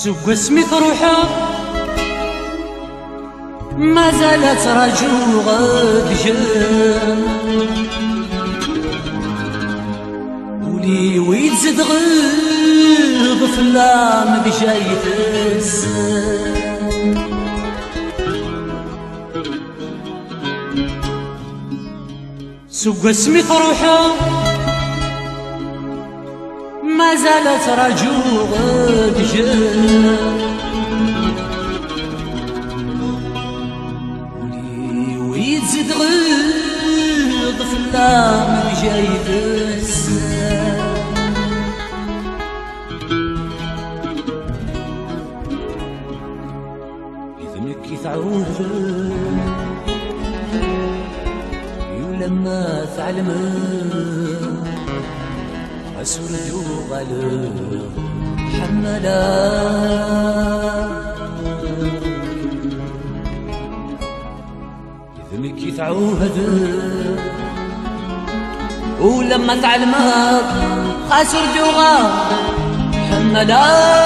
سوق اسمي تروحه ما زالت رجو غد جان ولي ويتزد غيظ فلام بجاية السان سوق اسمي تروحه ما زالت رجو غد جان ولي ويتزد غيظ فلام بجاية السان إذنك يتعوذ ولما تعلم أسرد غلب حملا إذنك يتعوهد ولما تعلمك أسرد غلب حملا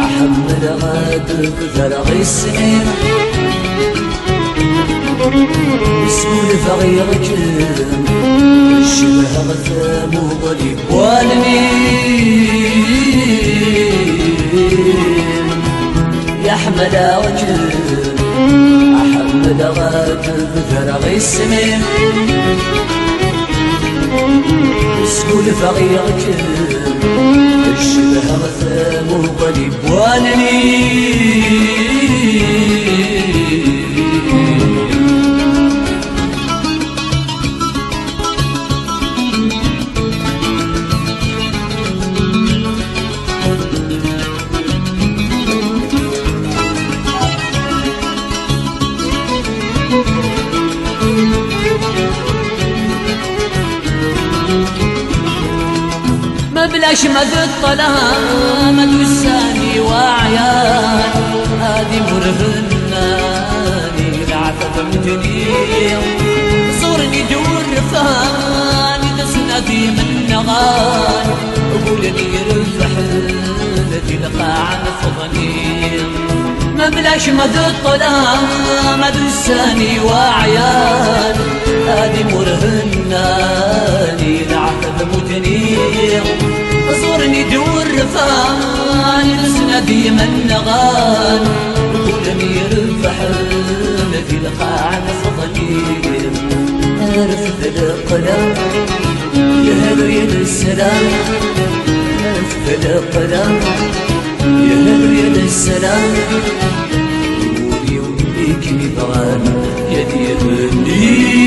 أحمل غاد بذرغي السنين مسؤول فغيرك الشبه غثام وغلي والمين يحمل وجه أحمل غاد بذرغي السنين مسؤول فغيرك الشبه غثام وقلب والنين ما بلاش مد الطلام الوساني وعيان هادي مرهناني العفف مجني صورني دور رفاني تسندي من نغان قولني رفحلتي لقاع نفضني ما بلاش مد الطلام الوساني وعيان هادي مرهناني العفف مجني صورني دور رفاني لسندي من نغان قولني رفحلتي لقاع نفضني رفض القلم يهلو يد السلام رفض القلم يهلو يد السلام ولي وليك نبغان يدي يهني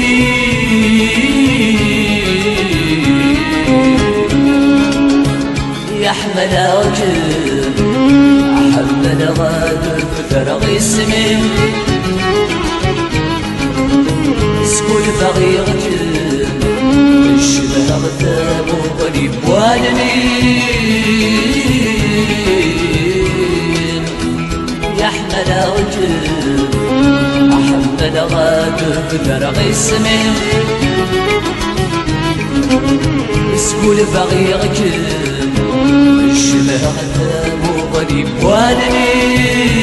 يحمل وجه أحمل غاد بفرغي السمين سكول فغيرك الشبه غثام وقلب والمين يحمل وجه أحمل غاد بفرغي السمين سكول فغيرك الشبه غثام وقلب والمين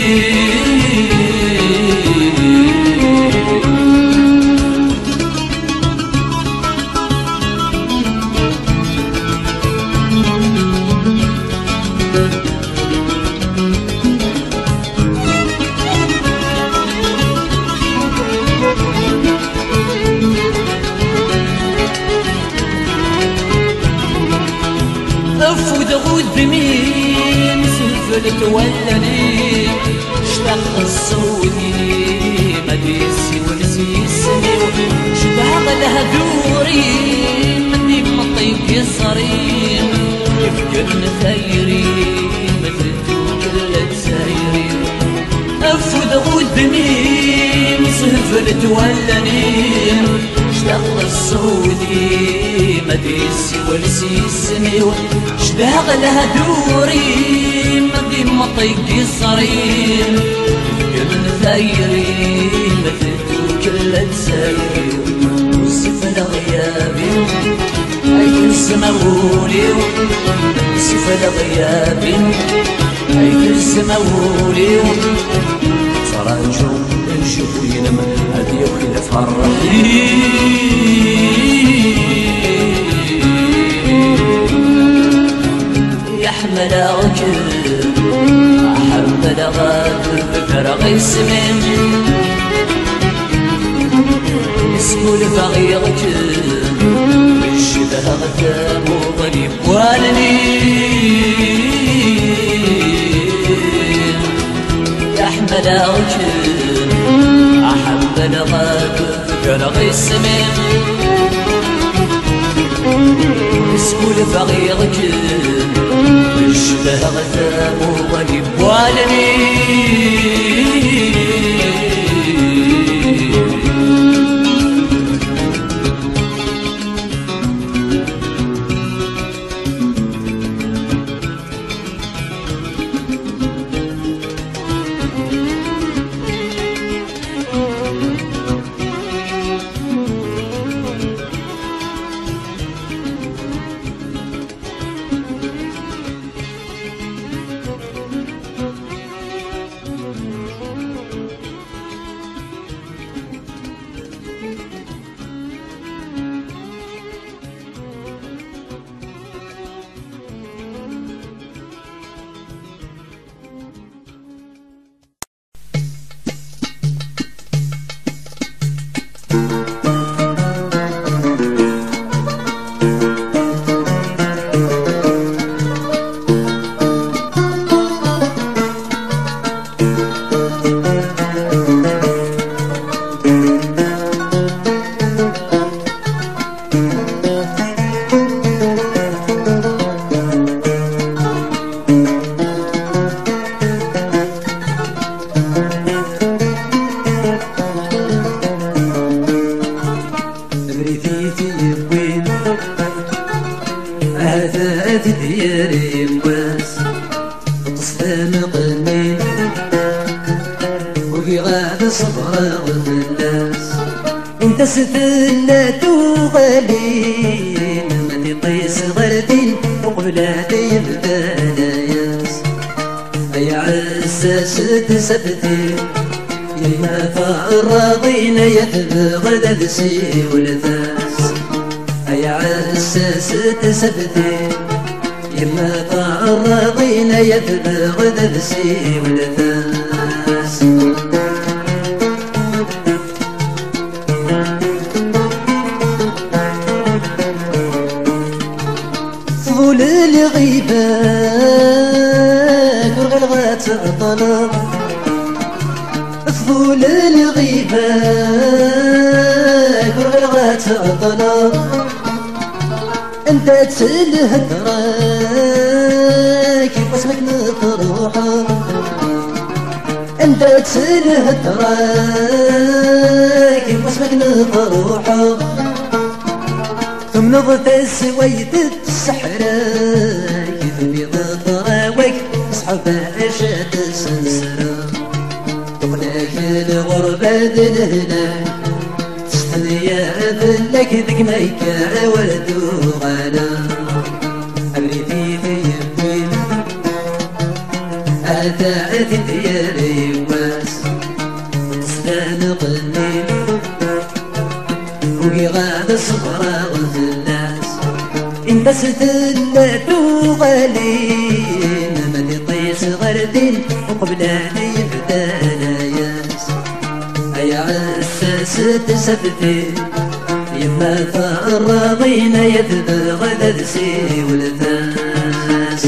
ذميم سفلت ولني اشتاق الصودي مديسي ونسيسني شبع الهدوري مني مطيق صريم يفكر ثيري مثل كل تسايري افوذ ذميم سفلت ولني اشتاق الصودي مديسي ونسيسني شبع الهدوري مني مطيق صريم ثايري مثل كل تسايري وصف الغيابي هيك السماولي وصف الغيابي هيك السماولي تراجو نشوفو ينم هادي وكذا فرحي يحمل عكب أحب لغاد فرغ يسمم اسمو البغي غكب الشبه غتام وغريب والني يحمل عكب أحب لغاد فرغ يسمم اسمو البغي غكب الشبه غتام وغريب والني انت ستلات وغالين ما تطيس غردين وقبلاتي البلاياس يا عساس تسبتين يما فراضين يتبغى دسي ولثاس يا عساس تسبتين يما فراضين يتبغى دسي ولثاس فضول الغيبات والغلغات الطلب فضول الغيبات والغلغات الطلب انت تسلهد كيف اسمك نطروحه انت تسلهد كيف اسمك نطروحه ثم نضت سويت السحرة كيف بيض ضراوك اصحاب اشاد سنسرة تقلاك الغربة دلهنا تشتني يا ذلك ذك ميكا ولدو غانا أمريتي في يمين أتاعت ديالي واس تستان قلبي وقي غاد الصبرا والناس انت ستلات وغالين ما تطيس غردين وقبلاني بدالاياس يا عساس تسبتين يما فراضين يتبغى دسي ولثاس ياس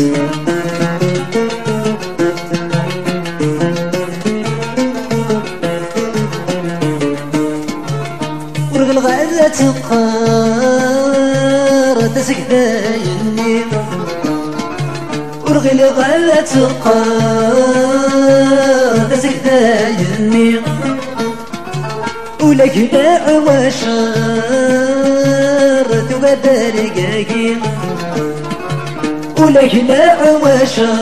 ورق الغازة تقار تسكتايني ورق الغازة تقار تسكتايني ولك لا عواشر تبدل رقاقي ولك لا عواشر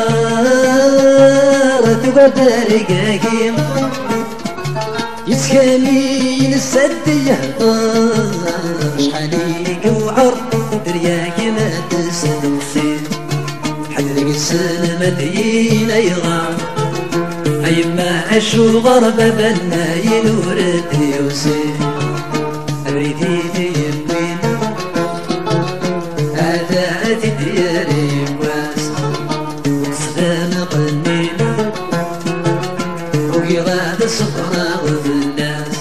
تبدل رقاقي يسكنين السد يهضر شحالي قوعر درياك ما تسنسي حدرك السلمة دينا يغام أيما أشو غربة بنا ينورد يوسي أريدي تيمين أداتي دياري واس صدام قنين وقراد الصفرة وفلناس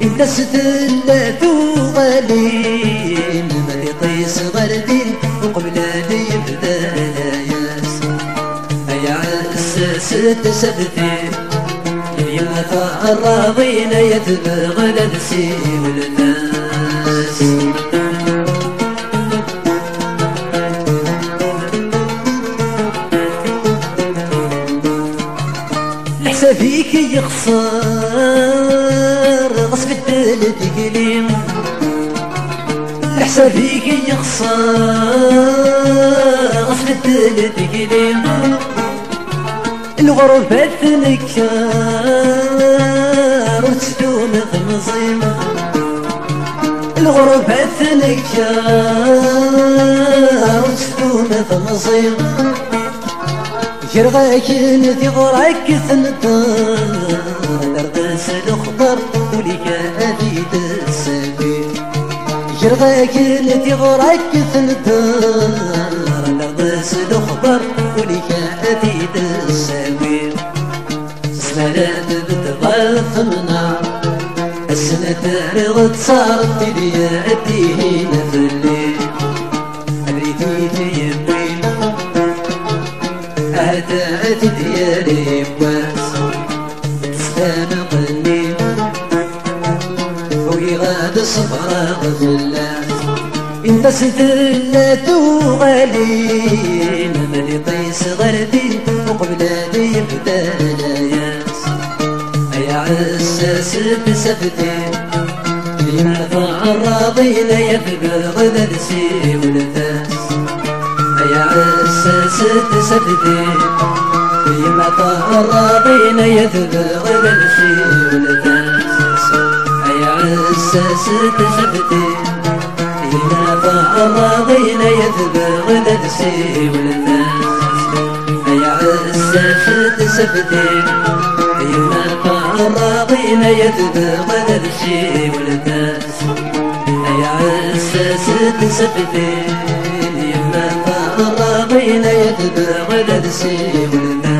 الناس تلاتو غالين ما يطيس غردين وقبلاني يبدا لاياس أيا عساس تسبتين اليوم فالراضين يتبغ لنسي والناس فيك يخسر غصب الدل تقليم الحساب فيك يخسر غصب الدل تقليم الغربة تنكر وتستوم تنظيم الغربة تنكر وتستوم تنظيم يرغاك نثي غراك ثنطر دردس الخضر وليك أبيد السبيل يرغاك نثي غراك ثنطر دردس الخضر وليك أبيد السبيل سمالات بتغاث منار السنة تارغ صارت لي أديه نفلي أبريتي تيبين أهدأت ديالي بواس تستانقني ويغاد صفرا غفلات الناس ثلاتو غالين مالي طيس غردين وقبلاني يبدا لاياس أيا عساس بسبتين اليوم فالراضين يبلغ ذرسي والفاس يا عساس تسبتين فيما الراضين يذبغ بالشي والفاس يا عساس تسبتين فيما الراضين يذبغ بالشي والفاس يا عساس تسبتين فيما الراضين يذبغ بالشي والفاس يا عساس تسبتين الراضين يتبع ودرسي والناس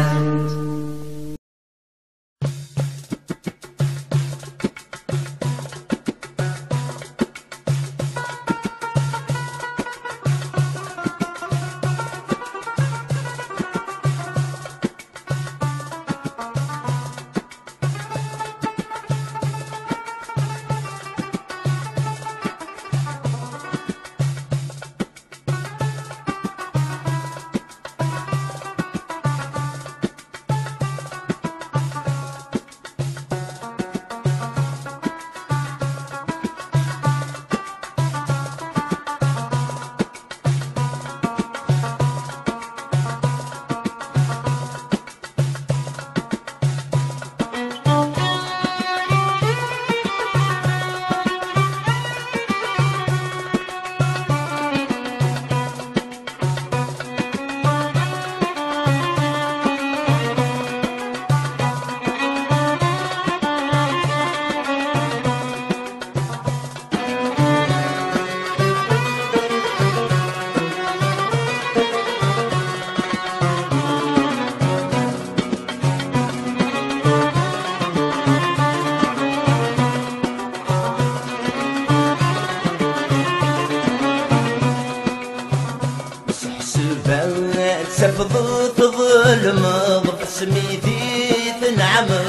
سميتي تنعمر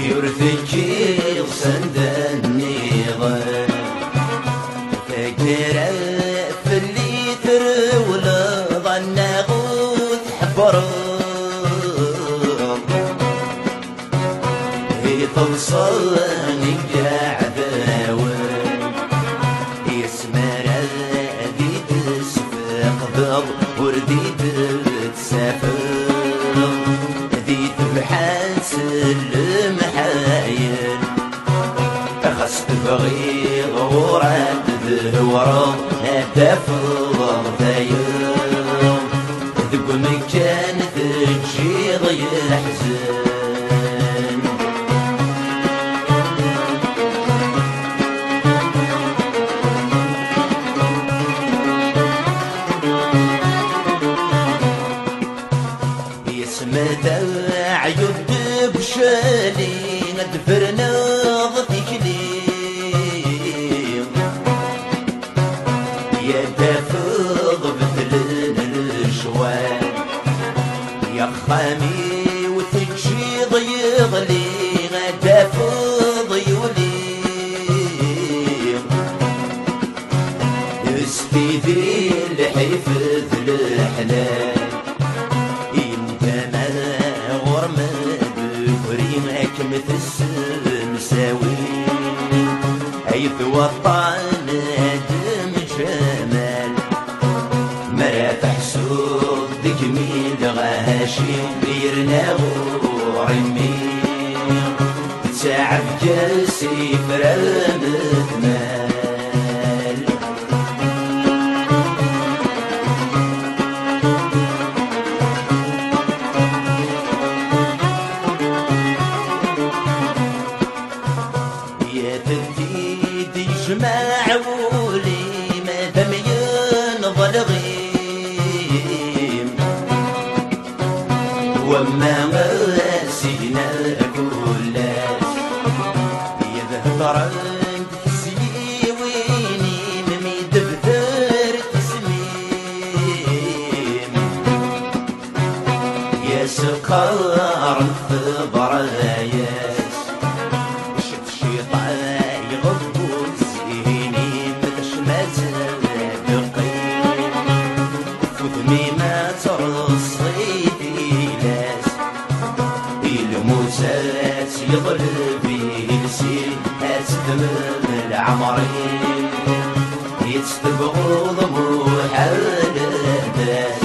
يورثك صندني ضل فكر في اللي ترول ظن غوث حبر هي توصلني قاعدة يسمر ذي تسفق وردي تسافر ذي تبحث المحايل خصت بغي غورات ذهورا تفضل ثاير ذق مكان تجي ضي الحزن عيب بشالي ندفرنا ضفيك لي يا تفض مثل الشوال يا خامي وتجي ضيغلي غدا فضيولي استيدي الحفظ الحلال مثل المساوي عيث وطن دم جمال مرات حسود دقمي دغاشي بيرنا ورمي تعب جالسي فرامت مال معولي ما دام ينظل غيم وما غاسينا كلاس يذهب عند سيويني ممي دفتر تسميم يا سكر في براياس شفت شيطان يغضب يضرب به السين أستمر العمرين يتبغض محل الناس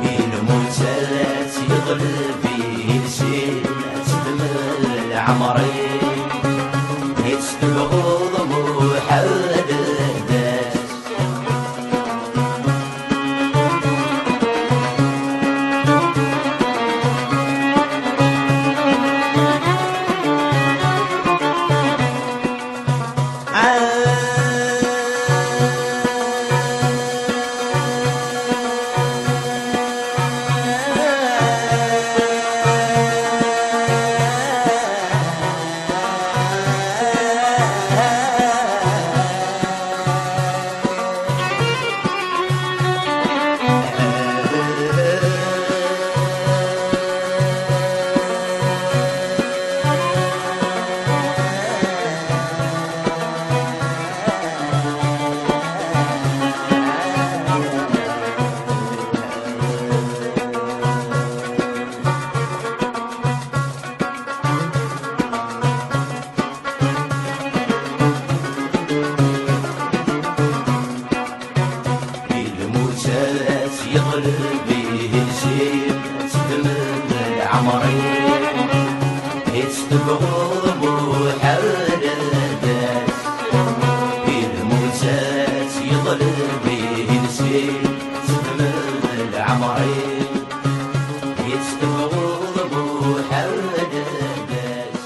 الموسات يضرب به السين أستمر العمرين يتبغض محل الناس يغلب به السيف استمر العمرين يستبغض وحال الناس الموسات يغلب به السيف استمر العمرين يستبغض وحال الناس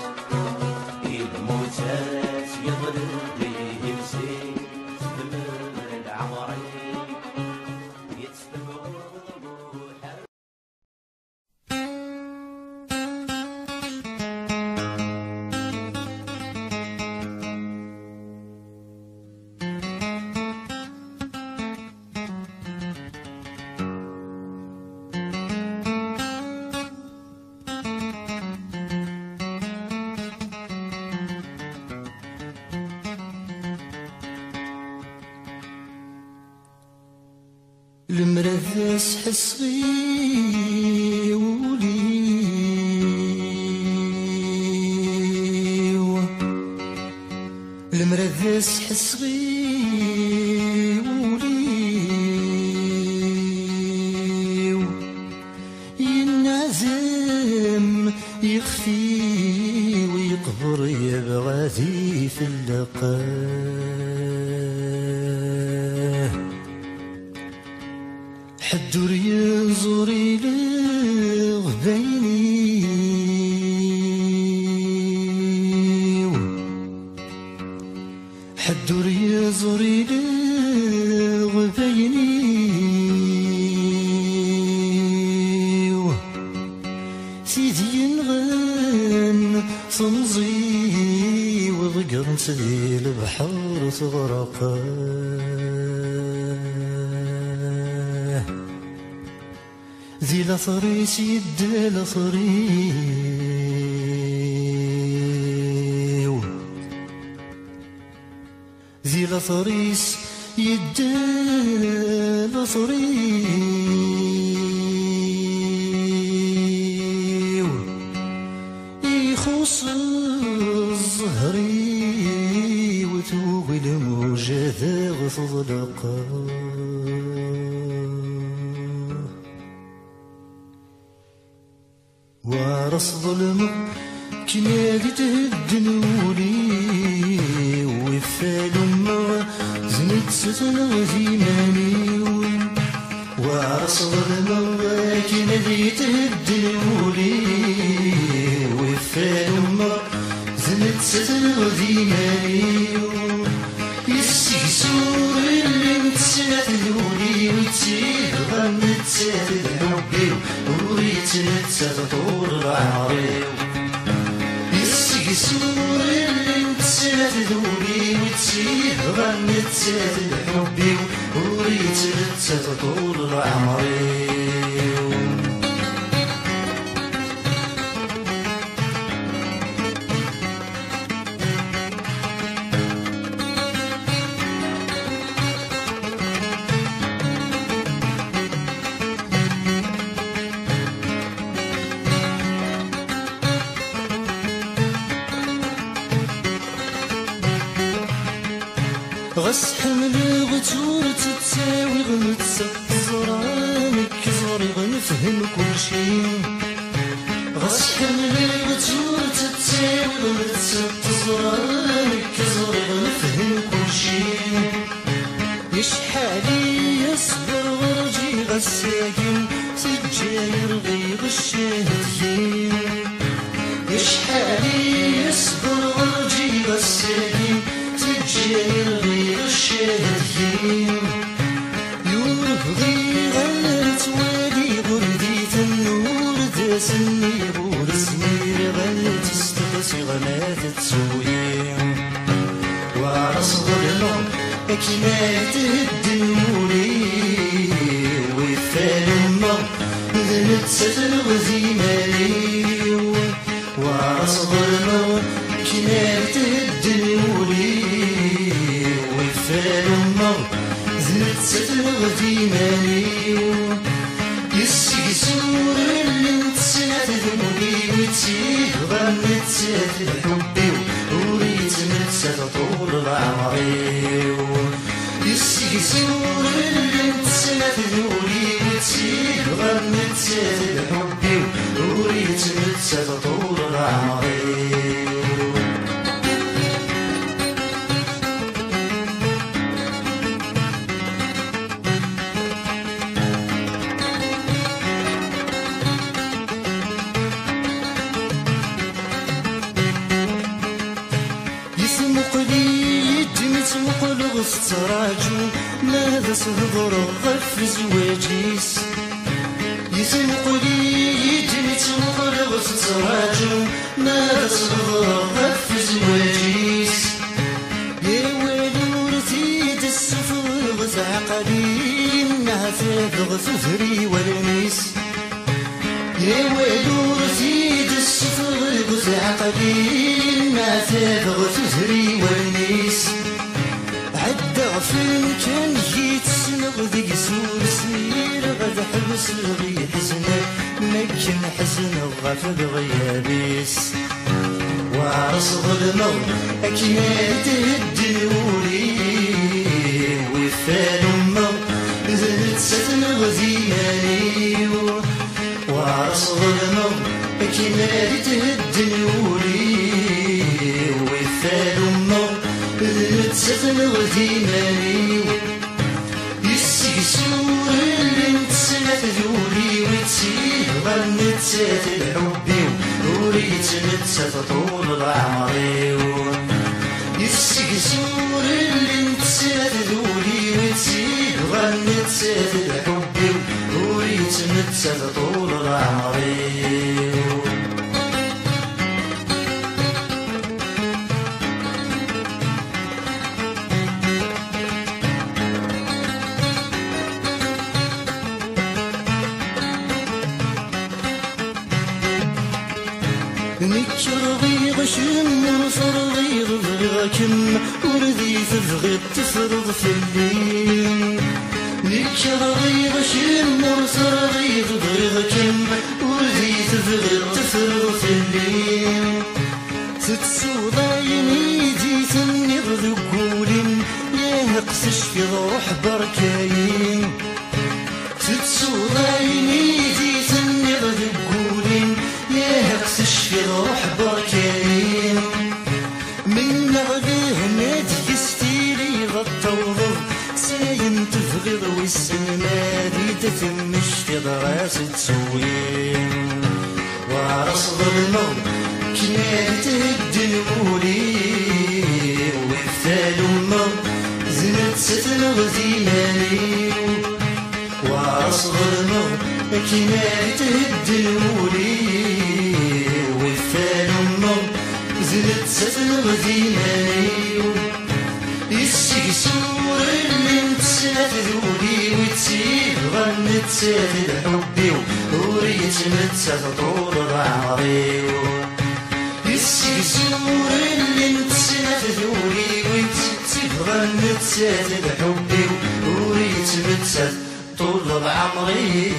الموسات يغلب به السيف استمر العمرين المرذاس حصغي وليو المرذاس حصغي وليو ينعزم يخفي ويقبر يبغى ذي في اللقاه حدور ينظر إلى غبيني حدور ينظر إلى غبيني سيدي ينغن صمزي وضقر مسدي البحر تغرقه ذي لصريس يد لصريو ذي لصريس يد لصريو يخص الزهري وتوغي الموجة ذا صدقه وارص ظلم كنادي تهدنولي وفال ما زنت ستنغذي ماني وارص ظلم كنادي تهدنولي وفال ما زنت ستنغذي ماني يسيسور اللي متساتلولي وتسيغ متساتلولي وريت نتساتطول العمري يسيسور اللي متساتلولي وتسيغ متساتلولي وريت نتساتطول العمري غس حمل غتور تتساوي غنتسا زرانك زري غنفهم كل شي غس حمل غتور تتساوي غنتسا زرانك زري غنفهم كل شي يشحالي يصبر ورجي غساكن سجاير غير الشاهدين يشحالي يصبر ورجي غساكن سجاير غير الشاهدين يرفضي غير توالي غرديت النور داسني بور سمير غير تستقسي غنات تسويم وعرص ظلم كما تهدنولي وفال ما ذنت ستنغذي مالي وعرص ظلم كما تهدنولي وفال ما ذنت ستنغذي مالي يسيسور اللي نتساتلولي وتسيغ نتساتل حبي وريت نتساتطول العمري يسيسور اللي نتساتلولي وتسيغ نتساتل حبي وريت نتساتطول العمري مقلغ ستراجو ماذا صهضر غف زواجيس يسمقلي يدمت مقلغ ستراجو ماذا صهضر غف زواجيس يا والورثي السفر غزع قليل نهث غثثري والميس يا والورثي السفر غزع قليل نهث غثثري والميس عدى فين كان يتسنغ ذيك سور سير غد حبس الغي حزنه ما كان حزن غافل غيابيس وعرس ظلمه أكيد الدنوري وفال أمه زلت ستنغ زيماني وعرس ظلمه أكيد الدنوري وفال أمه زلت ستنغ زيماني يسيسور اللي نتسنى تدوري وتسيه غنت سات الحبي وريت نتسات طول العمري يسيسور اللي نتسنى تدوري وتسيه غنت سات الحبي وريت نتسات طول العمري نكرغي غشم ورفرغي غفرغكم وردي تبغي تفرض في الليل نكرغي غشم ورفرغي غفرغكم وردي تبغي تفرض في الليل تتسوضايني جيتني غذقولين يا هقسش في روح بركاين تتسوضايني جيتني غذقولين يا هقسش في روح بركاين من نغذيه نادي ستيلي غطوضض ساين تفغض والسنادي تتمش في ضراس تسوين وعرس ظلمه كنات الدنمولي وفال أمه زنت ستنغ زيماني وعرس ظلمه كنات الدنمولي وفال أمه زنت ستنغ زيماني يسيسور اللي نتسنى تذولي وتسيب غنت سات الحبي وريت نتسات طول العمري يسيسور اللي نتسنى تذولي وتسيب غنت سات الحبي وريت نتسات طول العمري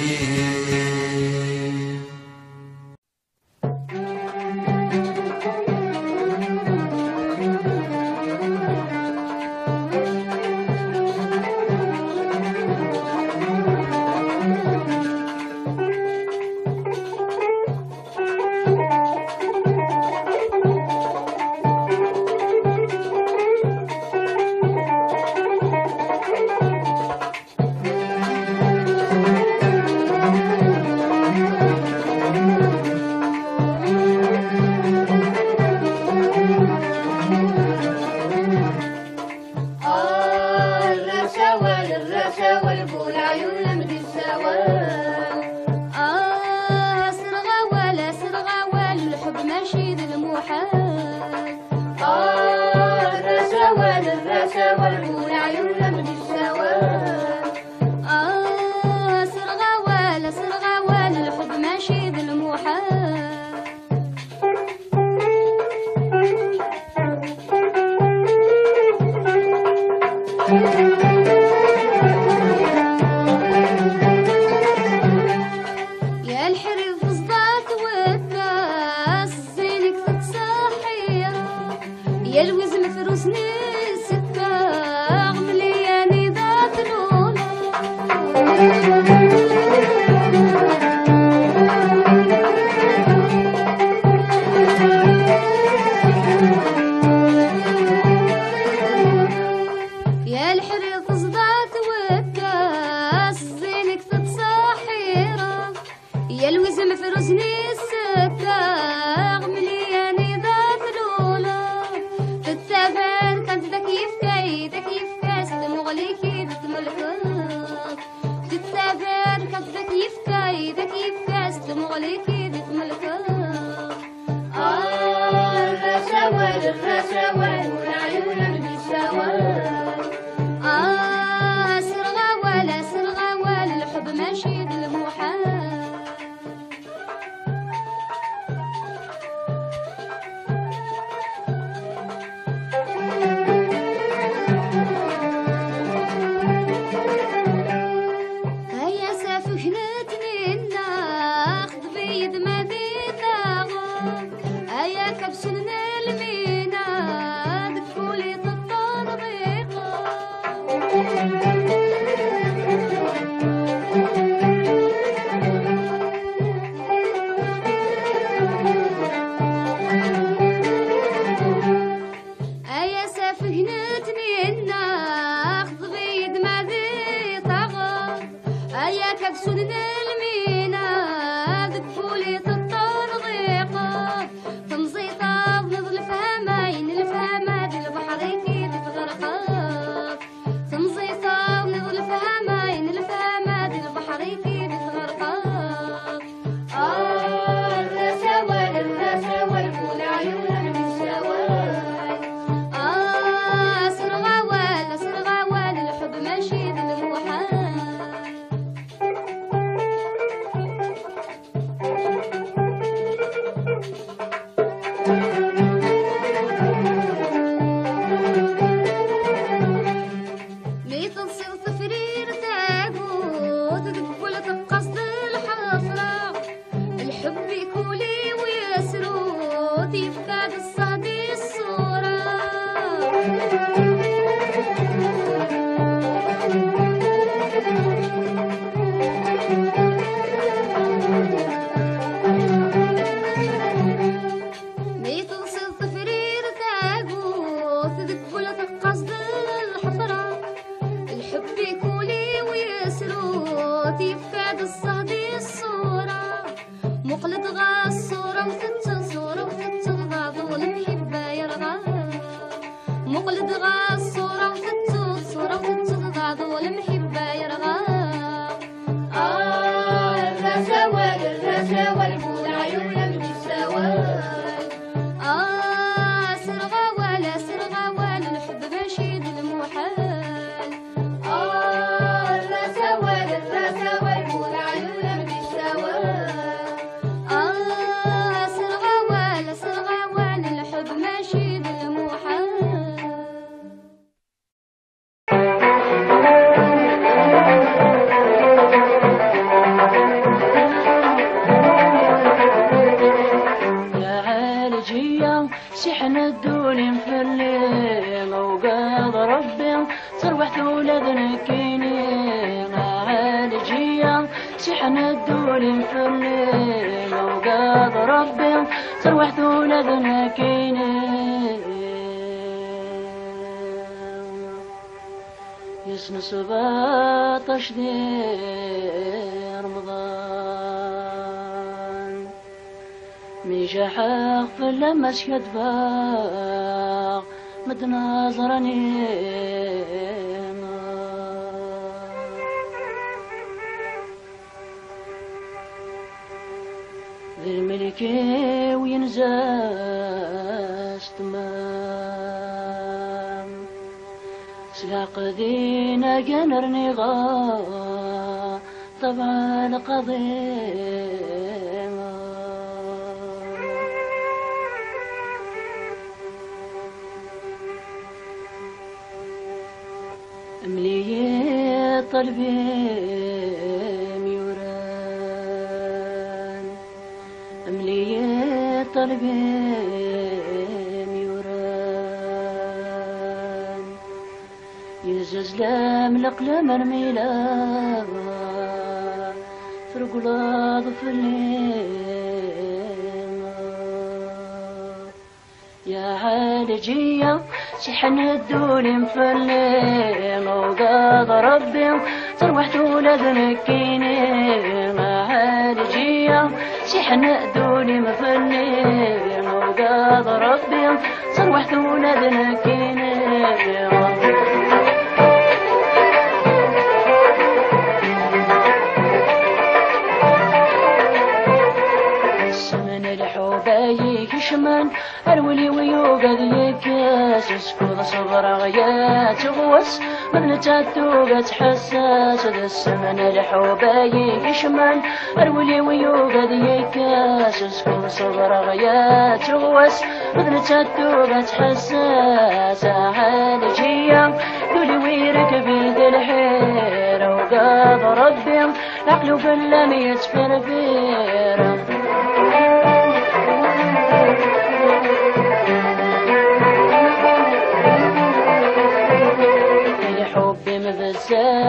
مشهد باغ متناظرني ذي الملكي وينزاس تمام سلاق ذينا جنرني غا طبعا قضيم أملي طلبي ميوران أملي طلبي ميوران يزز لام الأقلام الميلا فرق لاض في الليل يا عالجية شحن الدول مفلين وقاض ربي تروحت ولاد مكينين عالجية شحن الدول مفلين وقاض ربي تروحت ولاد مكينين يشمن الولي ويوقد يكاس سكوض صبر غيات غوس من تاتوقت حساس ذا السمن الحوباي يشمن الولي ويوقد يكاس سكوض صبر غيات غوس من تاتوقت حساس عالجية دولي ويركب ذا الحير وقاض ربي عقله فلم يتفرفير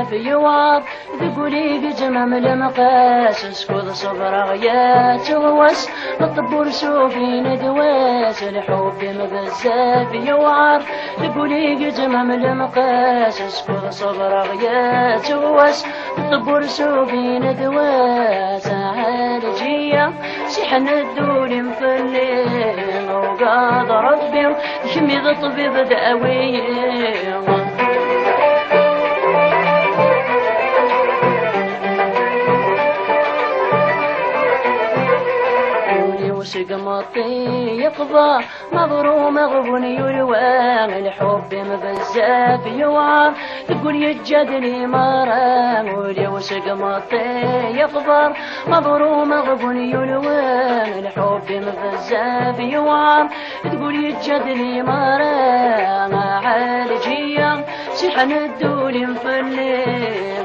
بزاف يوعظ تقولي بجمام المقاس اسكت صبر غيات غواس الطبور سوفي ندواس الحب بزاف يوعظ تقولي بجمام المقاس اسكت صبر غيات غواس الطبور سوفي ندواس عالجية شحن الدول مفلين وقاض ربي يحمي الطبيب داوي قمطي يقضى مبرو مغبون يلوان الحب مبزاف يوعى تقول يجدني مرام ولي وش قمطي يقضى مبرو مغبون يلوان الحب مبزاف يوعى تقول يجدني مرام عالجية شحن الدول مفلي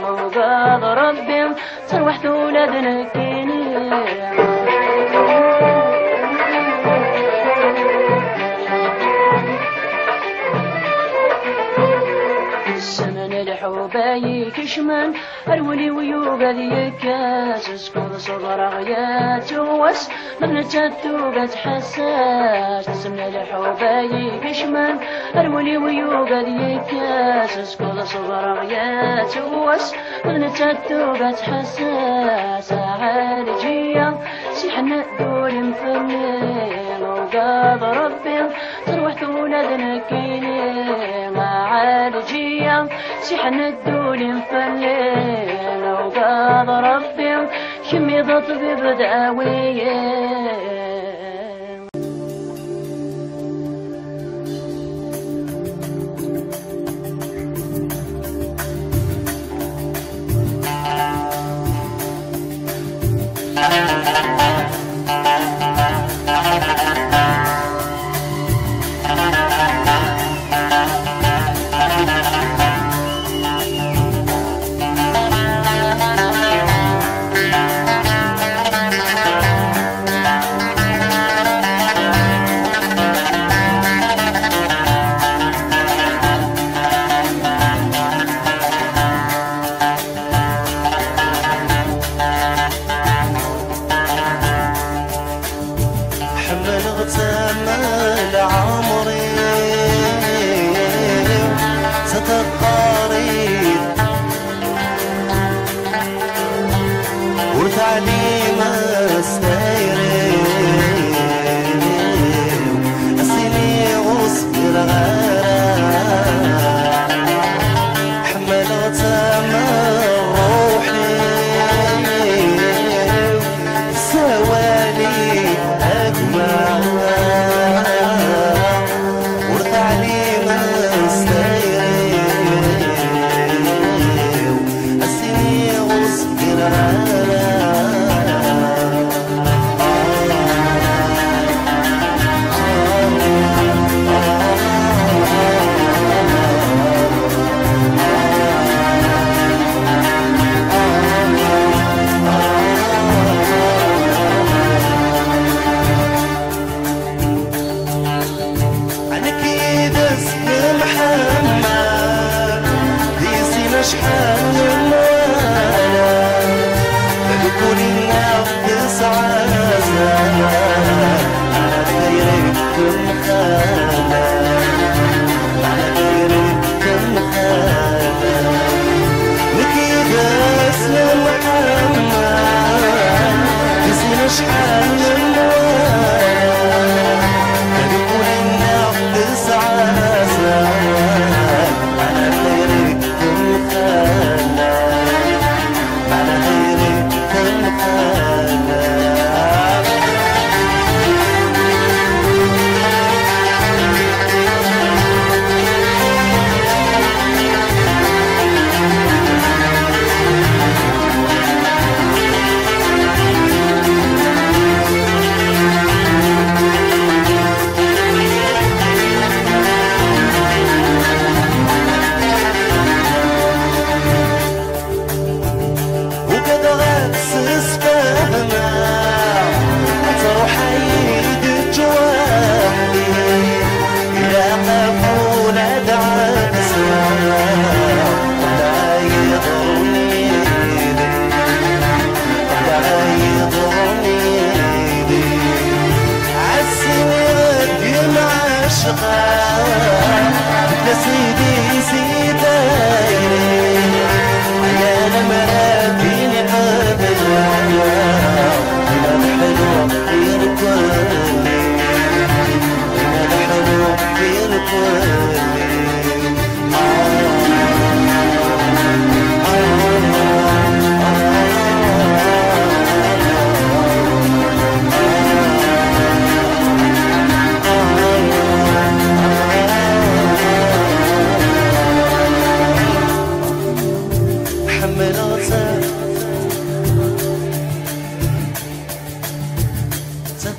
موقاض ربي تروحت ولادنا كيني حباي كشمن الولي ويوغا ذيكاس اسكن صبر غيات وس من تتوغا تحساس تسمنا الحباي كشمن الولي ويوغا ذيكاس اسكن صبر غيات وس من تتوغا تحساس عالجية سيحنا الدول مفنين وقاض ربي تروح ولادنا كينين عالجية سيحن الدول مفلين وقاض ربي شمي طبيب داوية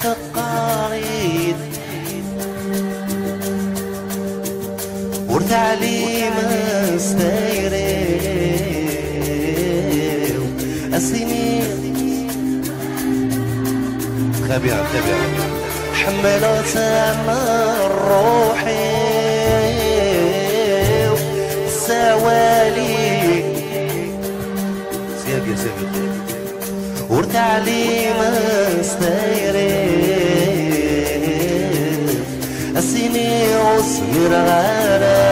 تقاريد وتعليم استيري السنين خبيرة حملت من روحي السوالي سيبي وتعليم استيري السنين وصغير غرام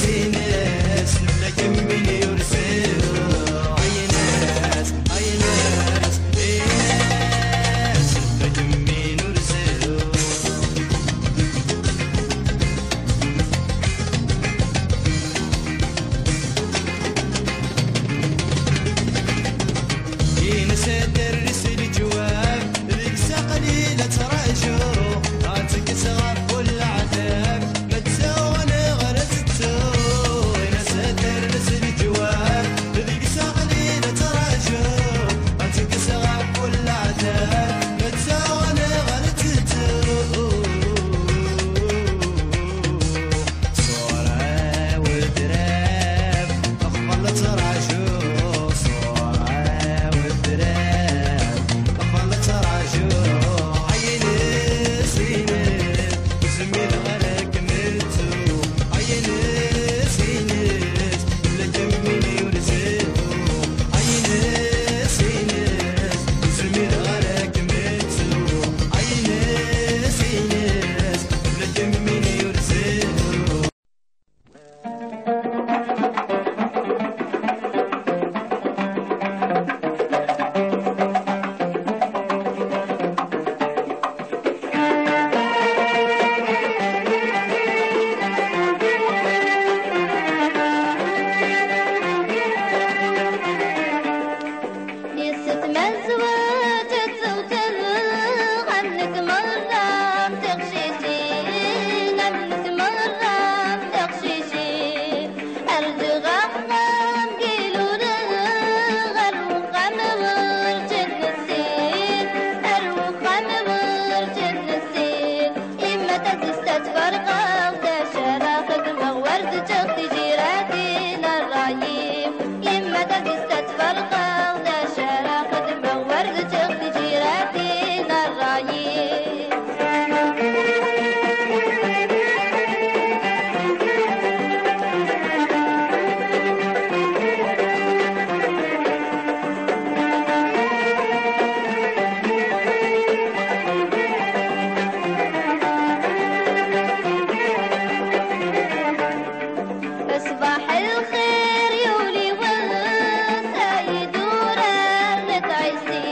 ناس لكن من يرسل اي ناس اي ناس لكن من يرسل ينسى درس الجواب ذيك قليلة تراجعو عاتك صغار كل عذاب ما تساوى غرزتو ينسى درس الجواب ذيك قليلة تراجعو عاتك صغار كل عذاب ما تساوى غرزتو صورة ودراب أخبر تراجعو صورة ودراب أخبر تراجعو عين سينات وسمي الغرق ملتو عين سينات لكن من يرزقو عين سينات وسمي الغرق ملتو عين سينات لكن من يرزقو يست مزوات الزوتر غنك مرة تغشيشي غنك مرة تغشيشي أرض غمام قيلو غروق غمور جنسين أروق غمور جنسين إما تدست فرقة وتشرق المغورد تغطي جيراتي الرايم إما تدست فرقة وتشرق المغورد تغطي جيراتي الرايم أصبح الخير يولي وسايدورة لتعيسي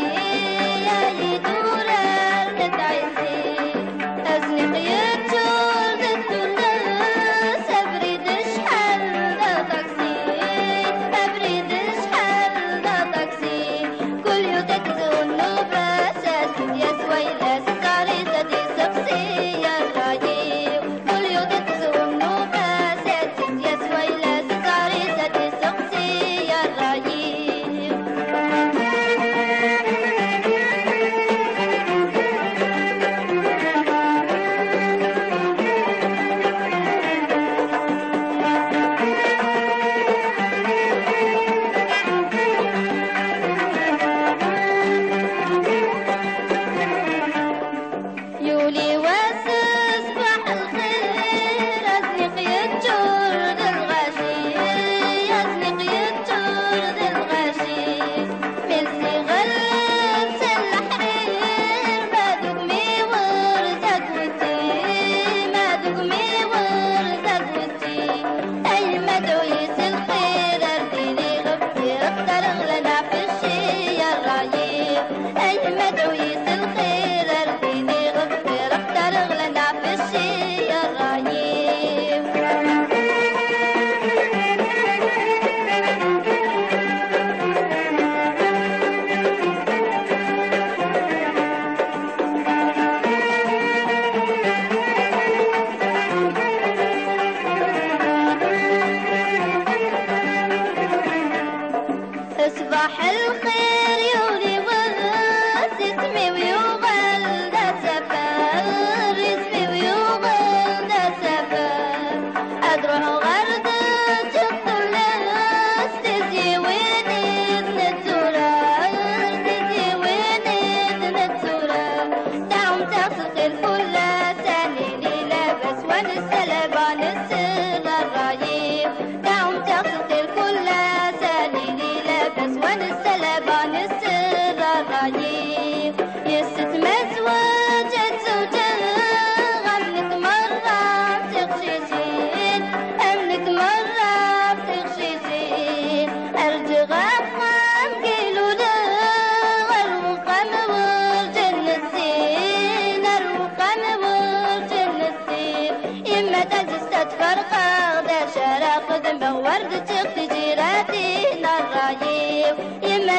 يا يدورة لتعيسي أزنق يتول الناس أبرد شحال لا تاكسي أبرد شحال لا تاكسي كل يوم تكزو النوباسات يا سويلة سكاريزة سقسي يا الراجيب كل يوم تكزو النوباسات يا سويلة سكاريزة سقسي يا الراجيب يولي واسصبح الخير أزنق يتجور ذا الغاشي أزنق يتجور ذا الغاشي من صغر سلح حرير ما دقمي ورزق وتي ما دقمي ورزق وتي أي مدعو يسل خير أرديني غفير اختار لنا في الشي يا الرايب أي مدعو يسل خير أرديني غفير اختار لنا في الشي يا الرايب أصبح الخير يولي واسمي ويوغل دا سفر اسمي ويوغل دا سفر أدروح غرد تقتل ناس تزي وينيد نتورا تزي وينيد نتورا دعم تغسق الفلة ساليني لابس ونسلبان السر الرايب دعم تغسق الفلة ساليني لابس ونسلبان السر الرايب يست مزوجة زوجة غنك مرة تغشيشين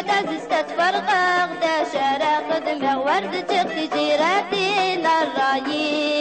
تزست تفرغ دا شارع خدمة ورد تغتي جيراتي الرايي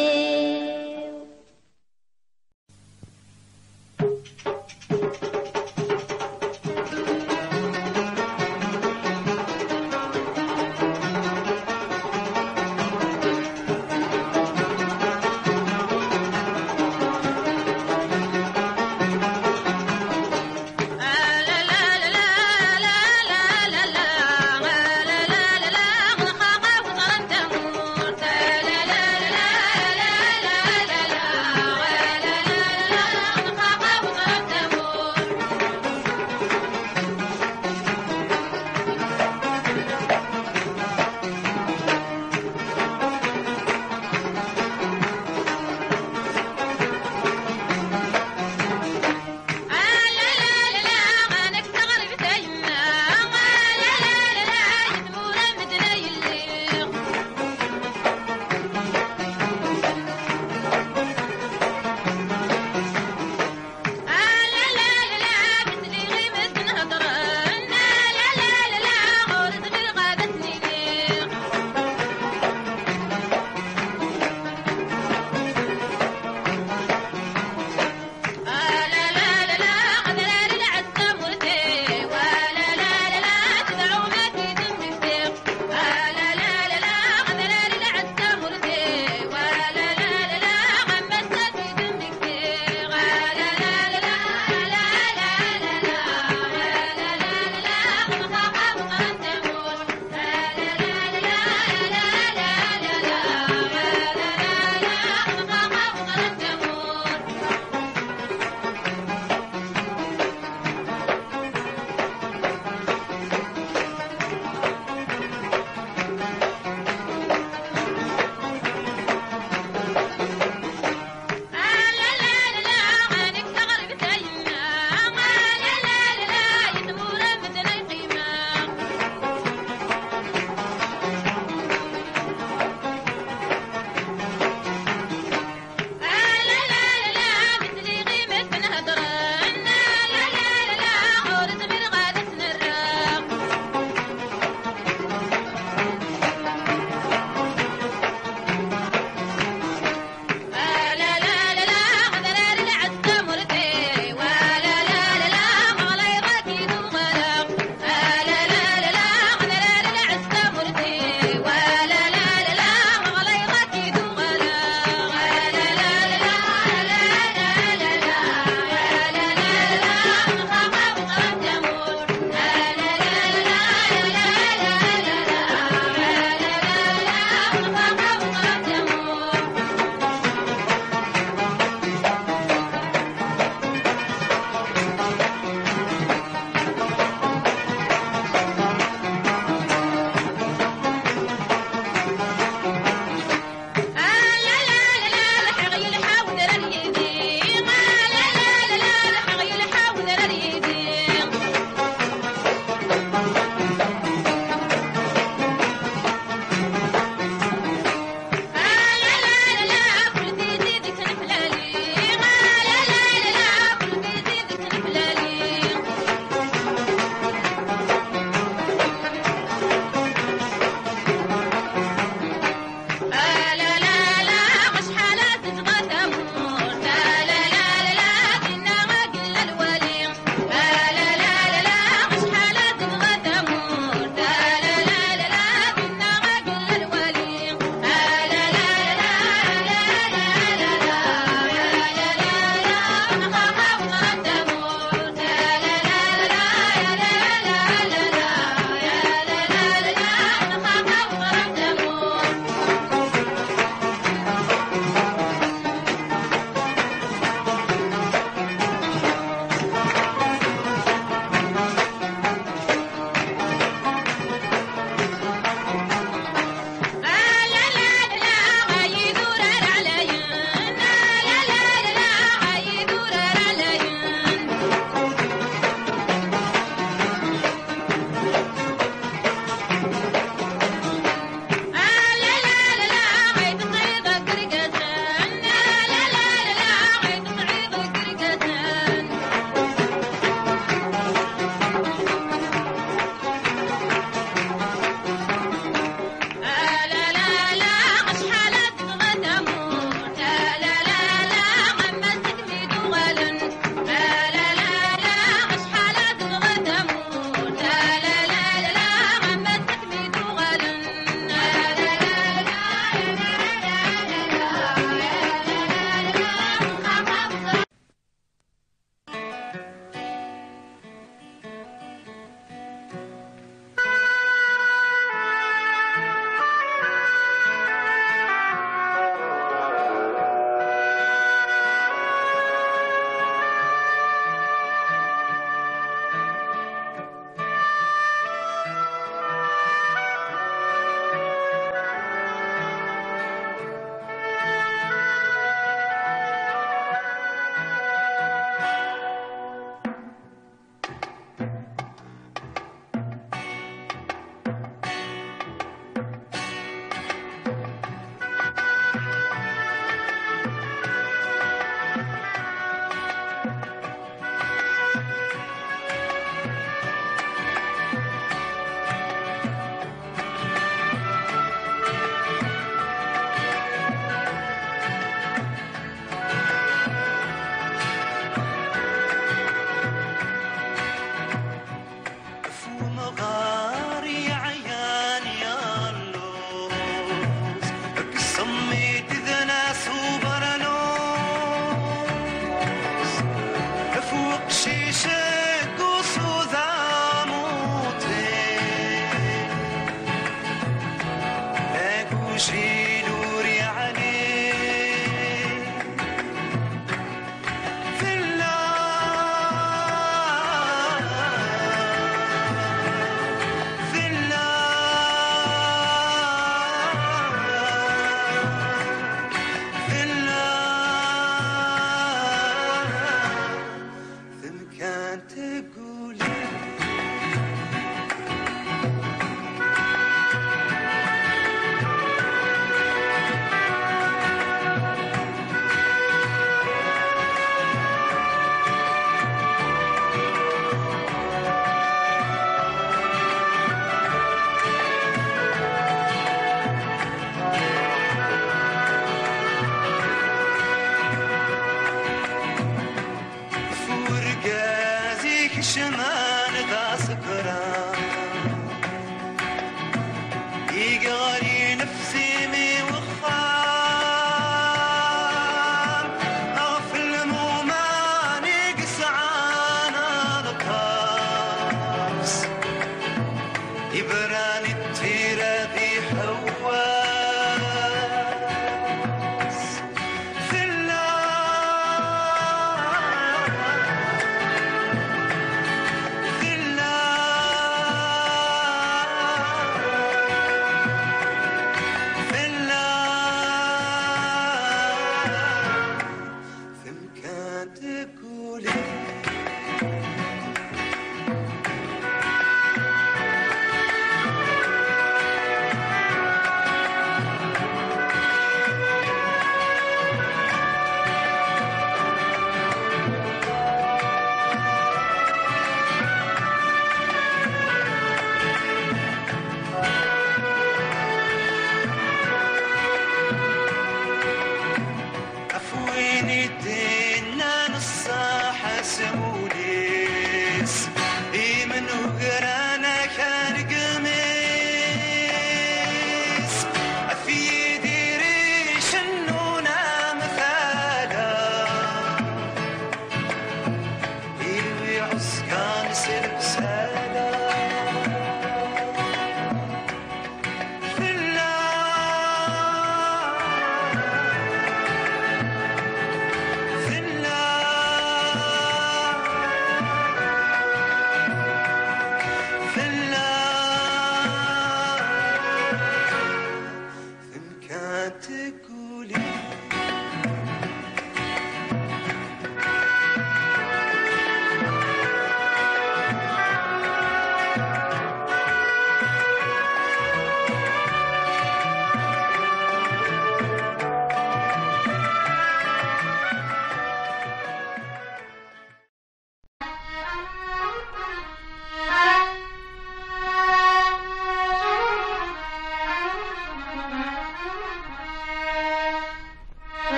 كان تقولي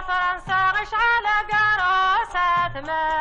فرنسا غش على قروسات ما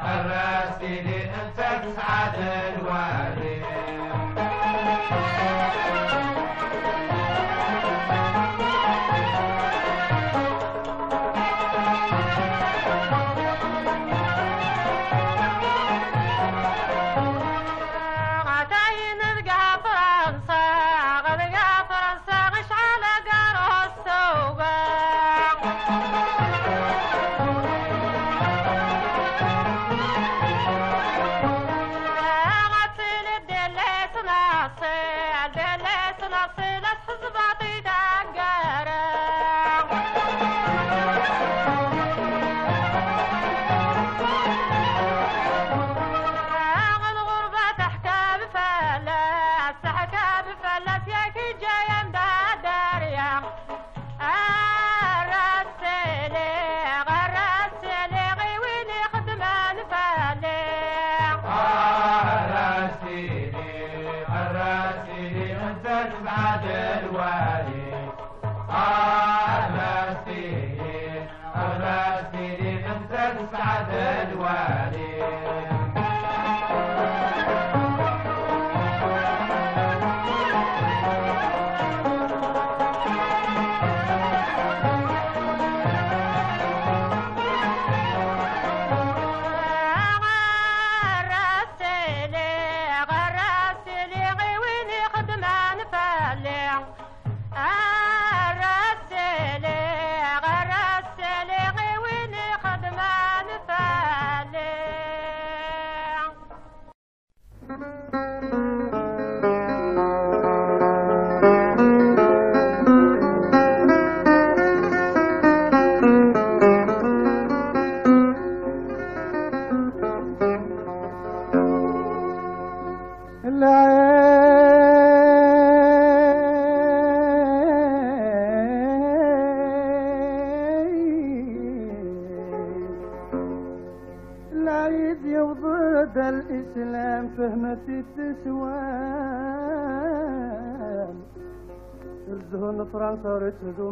الراسيني انت تسعد الوالي العيد يوضد الإسلام فهمت التسوان رزهن فرنسا رتزو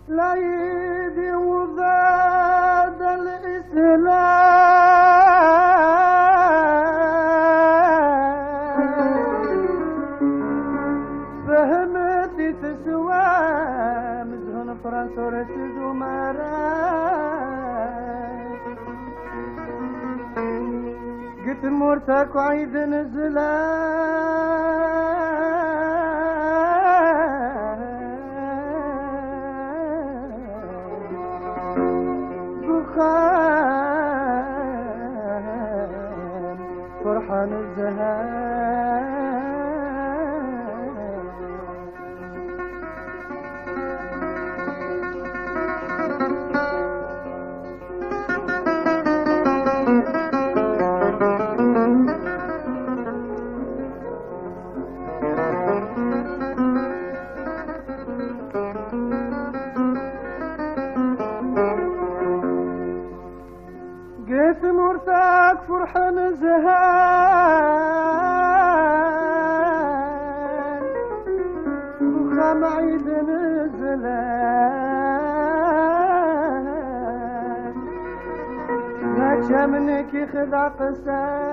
العيد يوضد الإسلام فهمت تسوى مزهن فرنسا رتزو قلت مرتك وعيد دخان فرحان الزهان قيت مرتاك فرحان زهان وخام عيد نزلان ما منك يخدع قسان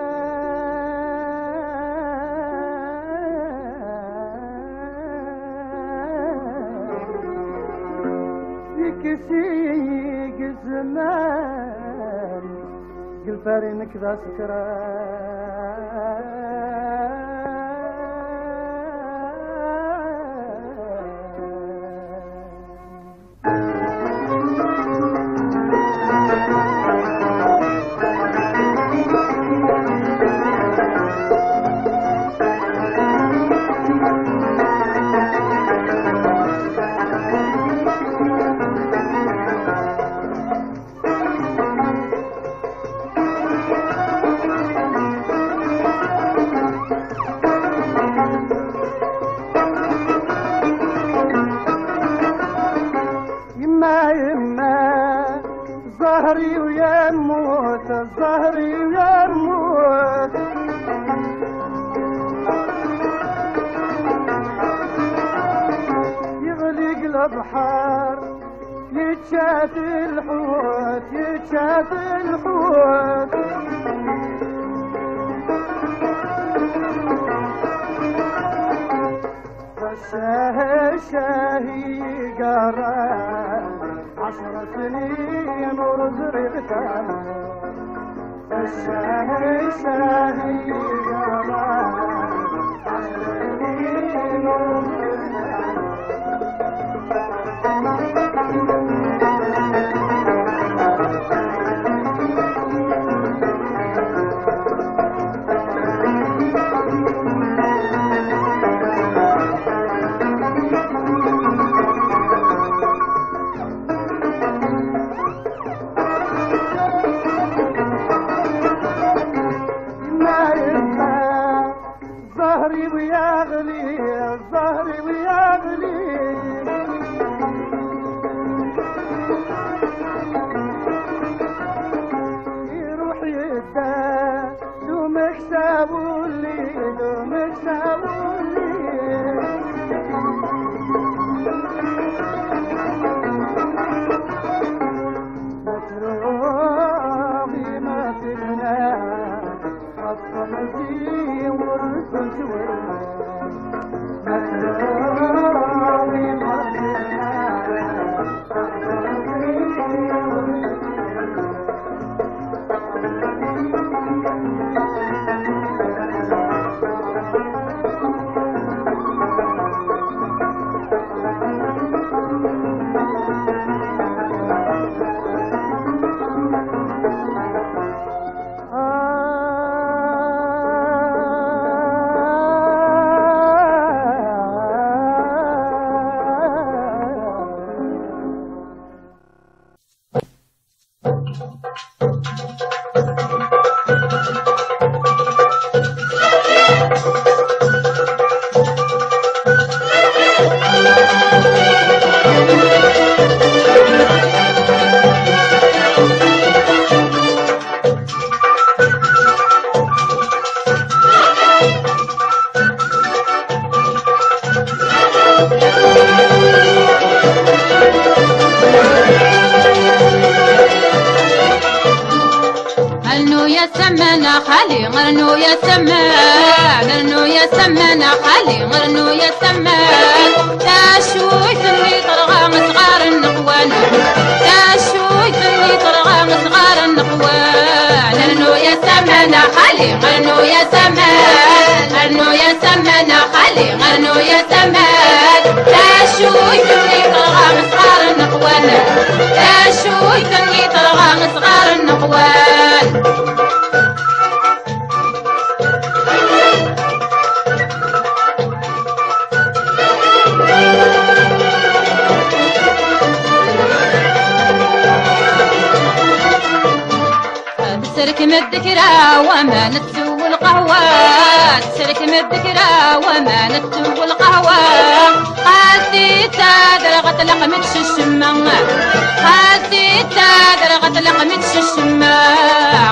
فيك سيق الزمان قلفارينك ذا سكران الزهري ويموت الزهري ويموت يغلق البحر يتشات الحوت يتشات الحوت الشاهي قرر 10 سنين ورزقتها الشاهي قرر 10 سنين ورزقتها الزهري ويغلي الزهري ويغلي يروح يداه دومك سابولي دومك سابولي متروغي ما تبنى الصمتي ورسل شوي متروغي ما تبنى غرنو يا سمانة خالي غرنو يا سمان غرنو يا سمانة خالي غرنو يا سمان تاشوي ثمي طرغام صغار النقوان تاشوي ثمي طرغام صغار النقوان غرنو يا سمانة خالي غرنو يا سمان غرنو يا سمانة خالي غرنو يا سمان تاشوي ثمي طرغام صغار النقوان تاشوي ثمي طرغام صغار النقوان تسرك الذكرى وما نتسو القهوة تسرك الذكرى وما نتسو القهوة خاسيتا درغت لقمتش الشمة خاسيتا درغت لقمتش الشمة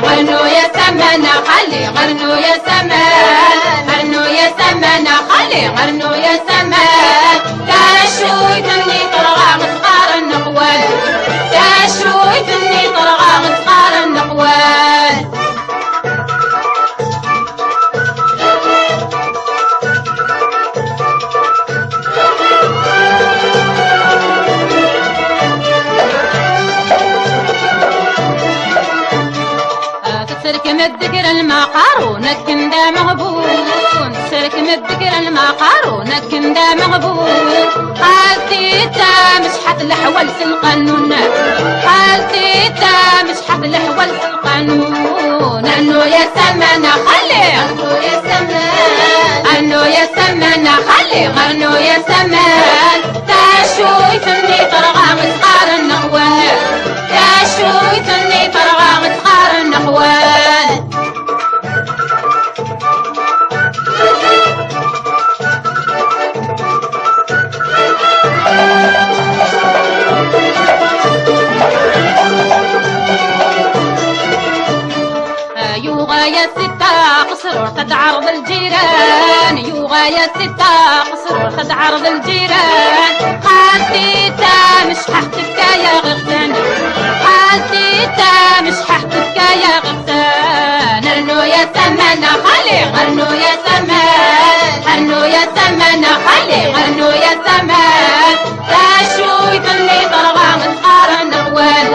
غرنو يا سمانة خلي غرنو يا سمان غرنو يا سمانة خلي غرنو يا سمان تاشوي ثني طرغام صغار النقوان تاشوي ثني طرغام صغار النقوان تسرك الذكر المقارون كندا مغبون تسرك الذكر المقارون كندا مغبون حاسيتا مشحت الحول في القانون حاسيتا مشحت الحول في القانون انو يا سمانة خلي انو يا سمان انو يا سمانة خلي غرنو يا سمان تاشوي ثني طرغام صغار النقوان تاشوي ثني طرغام صغار النقوان قصر قد عرض الجيران يوغا يا ستة قصر قد عرض الجيران خالتيتا مش ححتك يا غغتان خالتيتا مش ححتك يا غغتان رنو يا سمانة خلي غرنو يا سمان هرنو يا سمانة خلي غرنو يا سمان تاشوي فني طرغا مسقار النغوان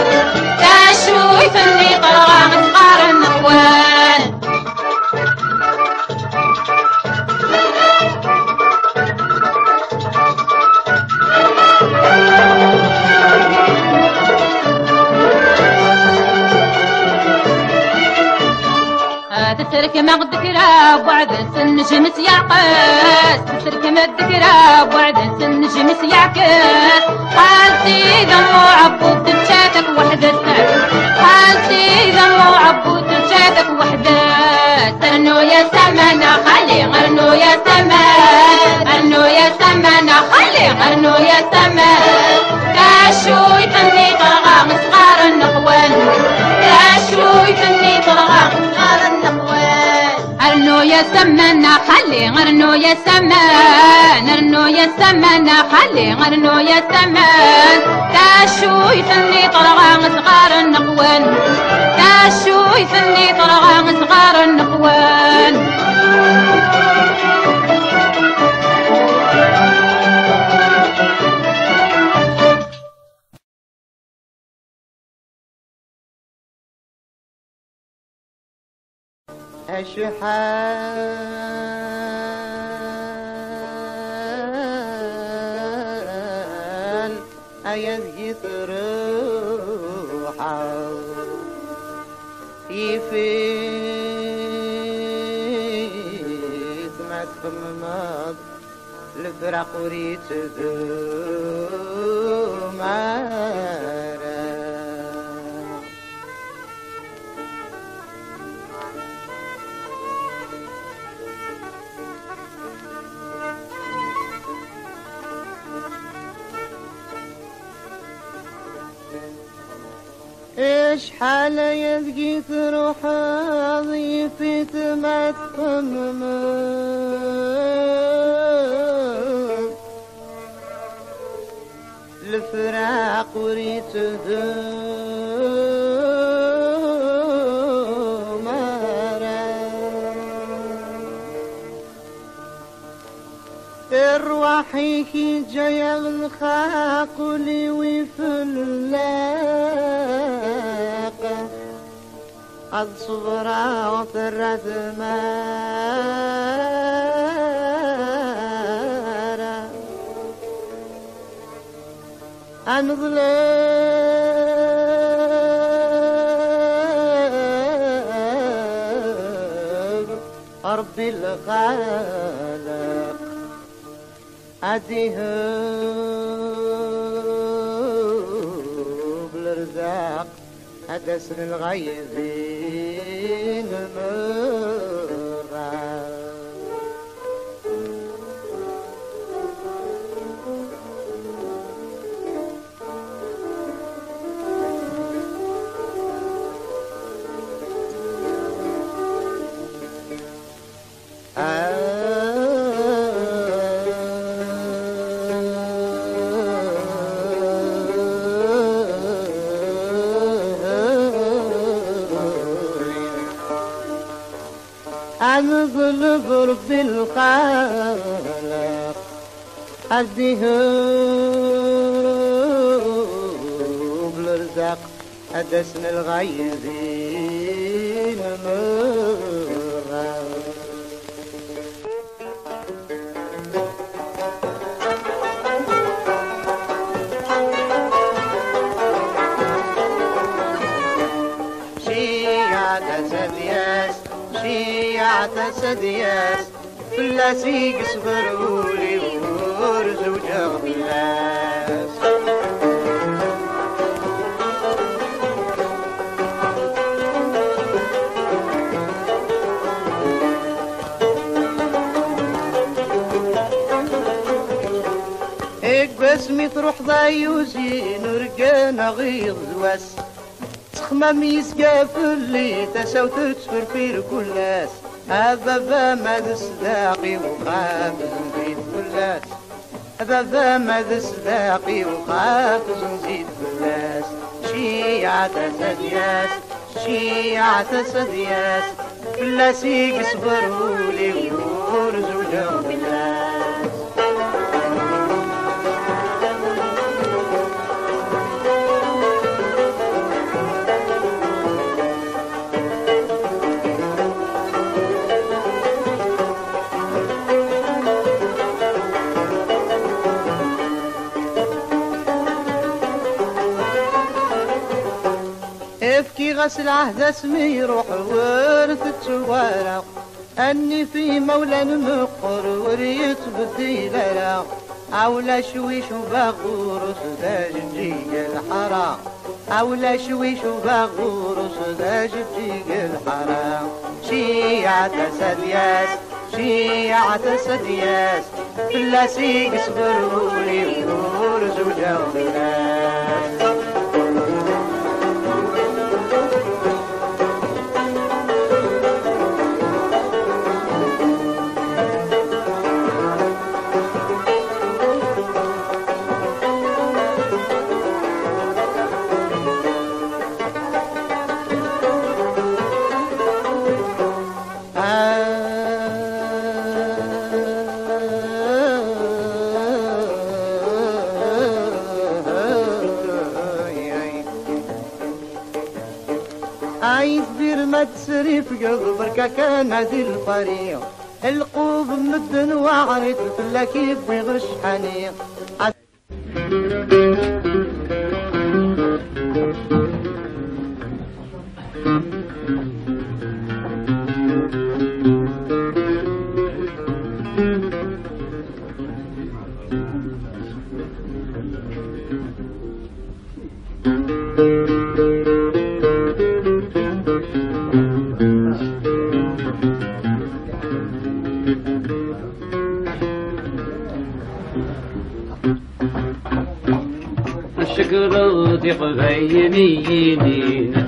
تاشوي فني طرغا مسقار النغوان تترك ما الذكرى بعد النجم يعكس تترك ما الذكرى بعد النجم يعكس خالتي ذمو عبود تشاتك وحدتك خالتي ذمو عبود تشاتك وحدتك غرنو يا سمانة خلي غرنو يا سمان غرنو يا سمانة خلي غرنو يا سمان كاشوي فني طرغا مسقار النقوان كاشوي فني طرغا مسقار النقوان غرنو يا سمانة خلي غرنو يا سمان غرنو يا سمانة خلي غرنو يا سمان كاشوي فني طرغا مسقار النقوان كاشوي فني طرغا مسقار النقوان أشحال أيذكي روحه يفيت ما تخممض الفراق وريت مارا شحال يبقي تروح ضيفت ما تخمم الفراق وريت مارا الرواحي كي جاية الخاق لي وفلاق قد صبرا وفرت مارا أنظلم ربي الخالق أديه بالرزاق أدسن الغيبين مرة أنظل برب الخالق أديه بالرزاق أدسن الغيبين مرة شيعة سدياس فلاسي قصبرولي ورزو جغلاس باسمي تروح ضايوزي نرقانا غيظ واس تخمم يسقى في اللي تساو تتفر في كل ناس أبابا ماذا صداقي وخاف نزيد فلاس أبابا ماذا صداقي وخاف نزيد فلاس شيعة سدياس شيعة سدياس فلاسي قصبرولي ورزوجة فلاس افكي غسل عهد اسمي روح ورث التوارى اني في مولى مقر وريت بديلة اولا شويش وباغور سداج جيج الحرام اولا شويش وباغور سداج جيج الحرام شيعة سدياس شيعة سدياس فلاسي قصبرولي ورزوجة وفلاس عايز دير ما تسري في قلبك كان هذي الطريق القوب مدن وعريت الفلاكي بغش حنيق الشكر ضيق يمينينا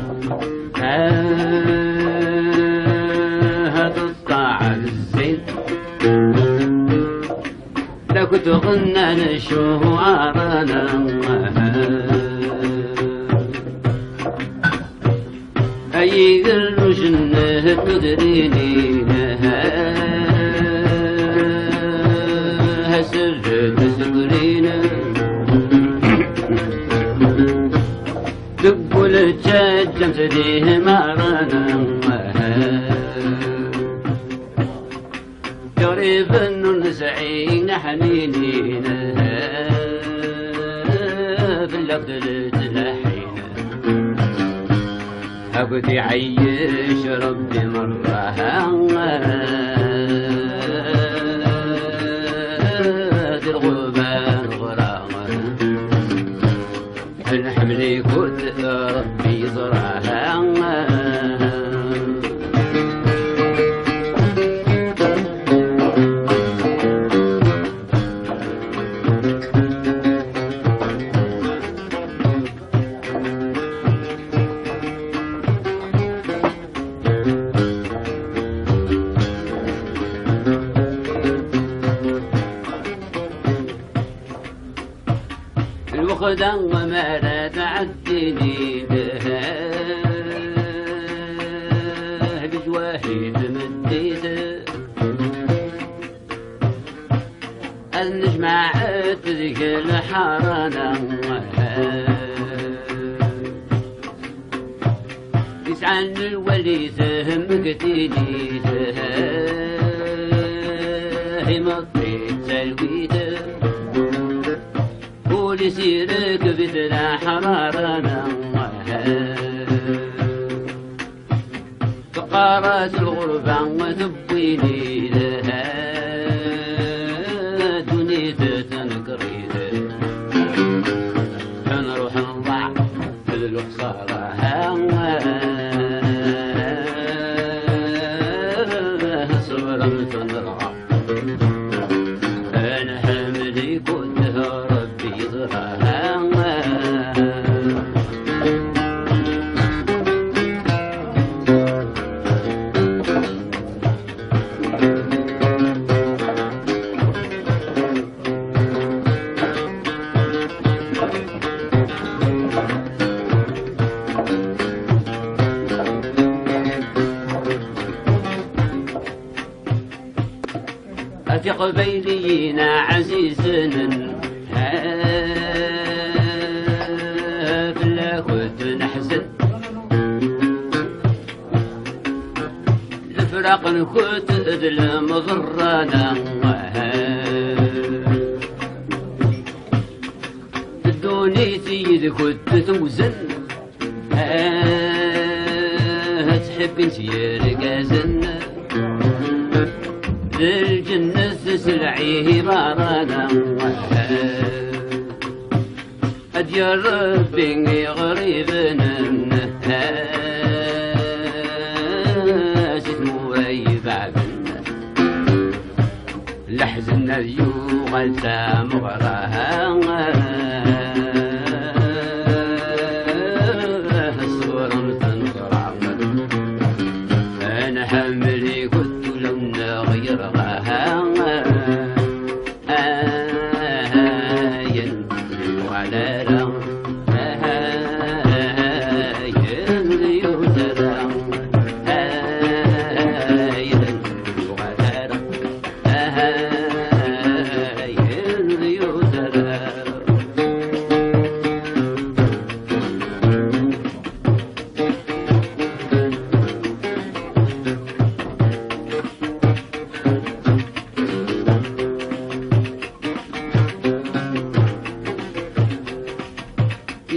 هذا الطاعة الزين لو كنت غنى نشوارنا أي ذل جنة تدريني هسر تسكرينا دب الجم تديه مارنا قريب نسعين حنينين باللقد تلحين أقد يعيش ربي مرة الغبان غرامة الحمل كنت ربي زرعها الوخدان وما لا تعديني بها بجواهي مديته النجمع تذيك الحارنا يسعن الولي تهم قتيلي هي مطيت سلويته يسيرك بثنا حرارنا تقارات الغربة وتبويني لها دنيت تنقريد نروح نضع في الخسارة صبرا تنرعى أنا حملي كنت في قبيلينا عزيزنا فلا كنت نحزن الفراق نكوت ذل مضرانا الدوني سيد كنت توزن تحب انت يا رقازن الجنة تسلعيه بارانا يا ربي غريبنا اسمو اي بعدنا لحزن اليوغل مغراها الصورة متنقرع انا حملي قلت لونا غيرها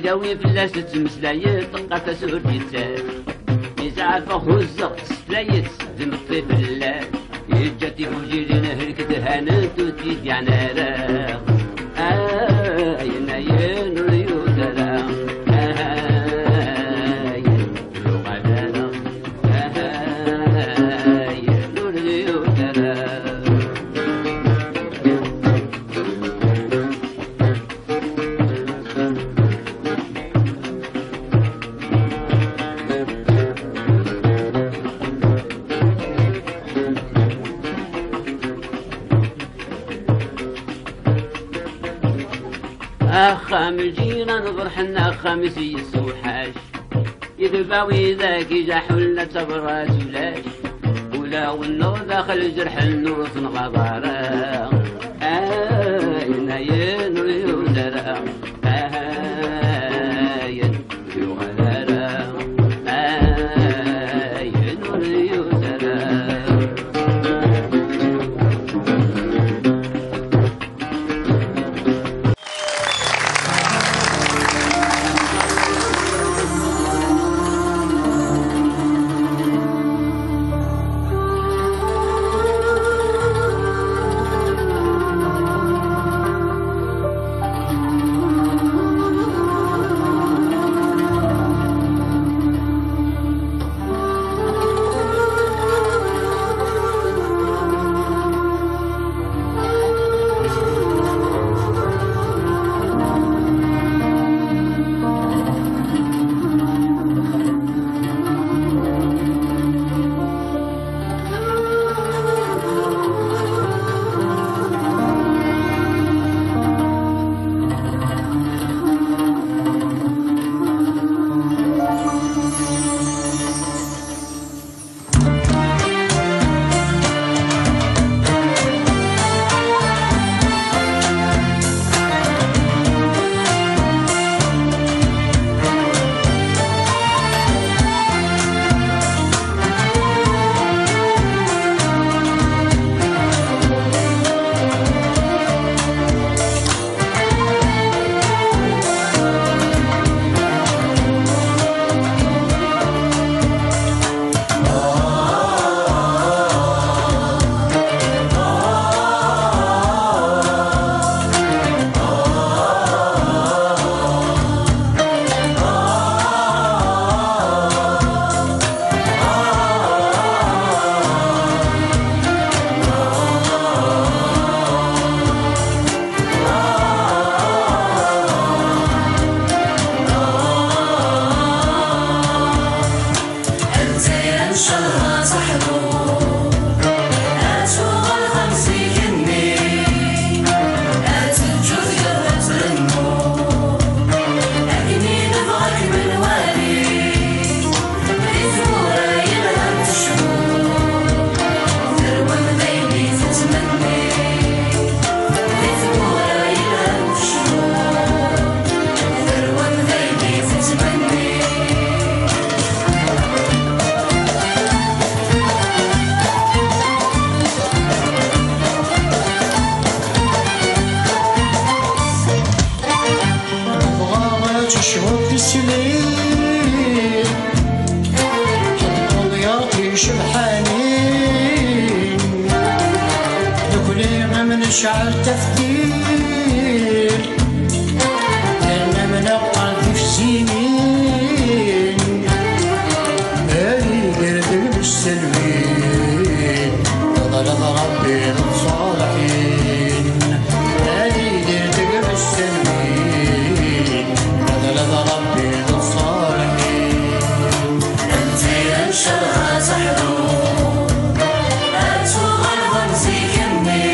يداوي فلاس تمسلايت طقات سور يتسال يزعل فخوزق سلايت زم الطيف اللال يجاتي فوجيري نهرك تهانت وتيدي عنارا ينايين ريوترا خام الجيران فرحنا خمسي السوحاش يدباوي ذاك يجحولنا تبرات ولاش ولا والنور داخل جرح النور غبارة ينايين ريوزرا يغلرا ريوزرا التفكير لأننا بنبقى في سنين هذه قردك بالسلوين وظلم ربي للصالحين هذه قردك بالسلوين وظلم ربي للصالحين انت انشرها صحروم لا تغل غمزي كمي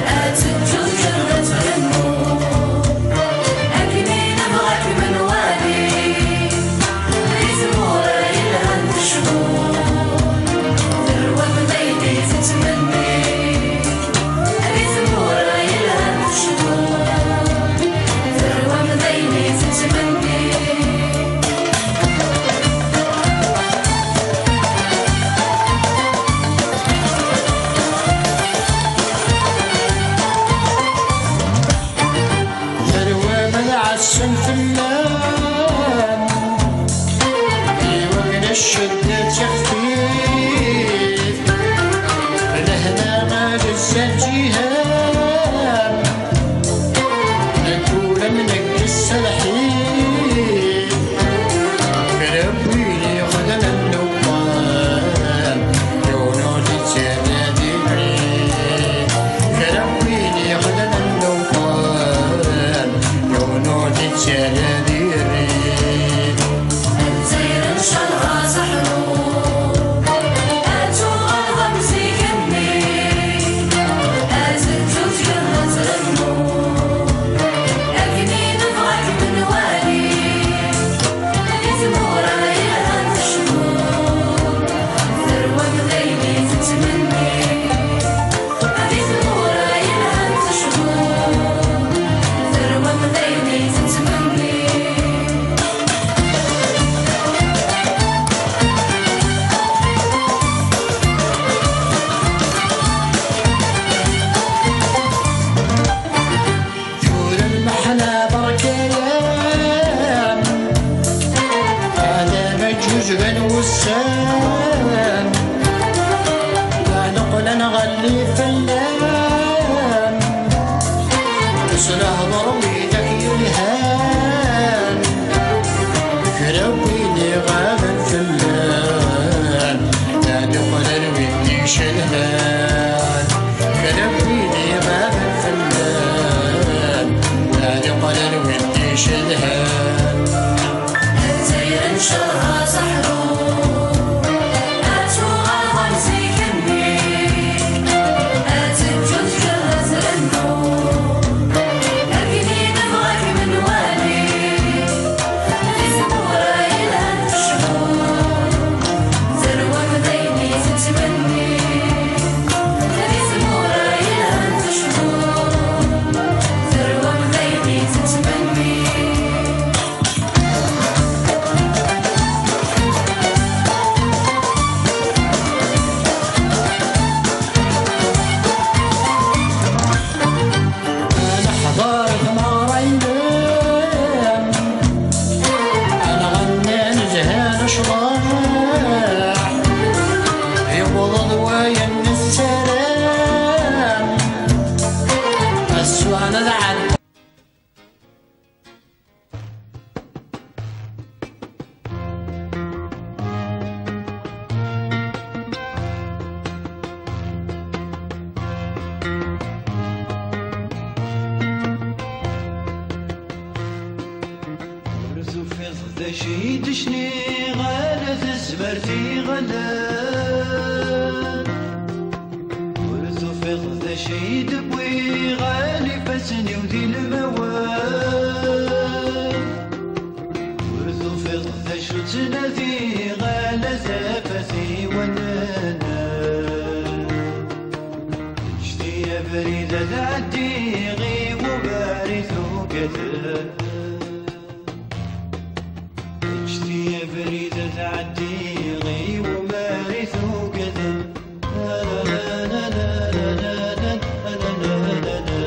لا تجوز جرة النور أكني نبغك من والي بزمورة يلهن تشمور ذروة بديني تتمني بزمورة يلهن تشمور ذروة بديني تتمني ذروة من عسن في اللام ايوه من الشدة تخفيف لهنا ما جزا الجهام نقول منك السلحين كربيني خدنا النوام يونو تتسانادي بريد كربيني خدنا النوام يونو تتسانادي بريد زين انشرها صحروم لا تغل غمزي كمي لا تجوز جرة النور أكني نبغك من والي بزمورة يلهن تشمور ذروة بديني تتمني بزمورة يلهن تشمور ذروة بديني تتمني جود المحنى بركيام هذا مجوز بن وسام لا نقل نغلي فلام اسله ضربيتك يلهان كرويني غابا فلام لا نقل الودي شلهان كرويني غابا فلام لا نقل الودي شلهان زين انشرها صحروم لا تغل غمزي كمي لا تجوز جرة النور أكني نبغك من والي بزمورة يلهن تشمور ذروة بديني تتمني بزمورة يلهن تشمور ذروة بديني تتمني أنا حضرت مارينام أنا غنان زهان شراح يوض ضوايا من السلام أسوان العد ورثو في غدا شي تشني غالا تسبرتي غدا ورثو في غدا شي تبوي غالي فسني ودي الموال ورثو في غدا شو تنادي غالا زافتي ونانا تشتي يا بريدة تعدي غيب وبارثو كذا تشتي يا بريدة تعدي غيب ومارث وكذا لا لا لا لا لا لا لا لا لا لا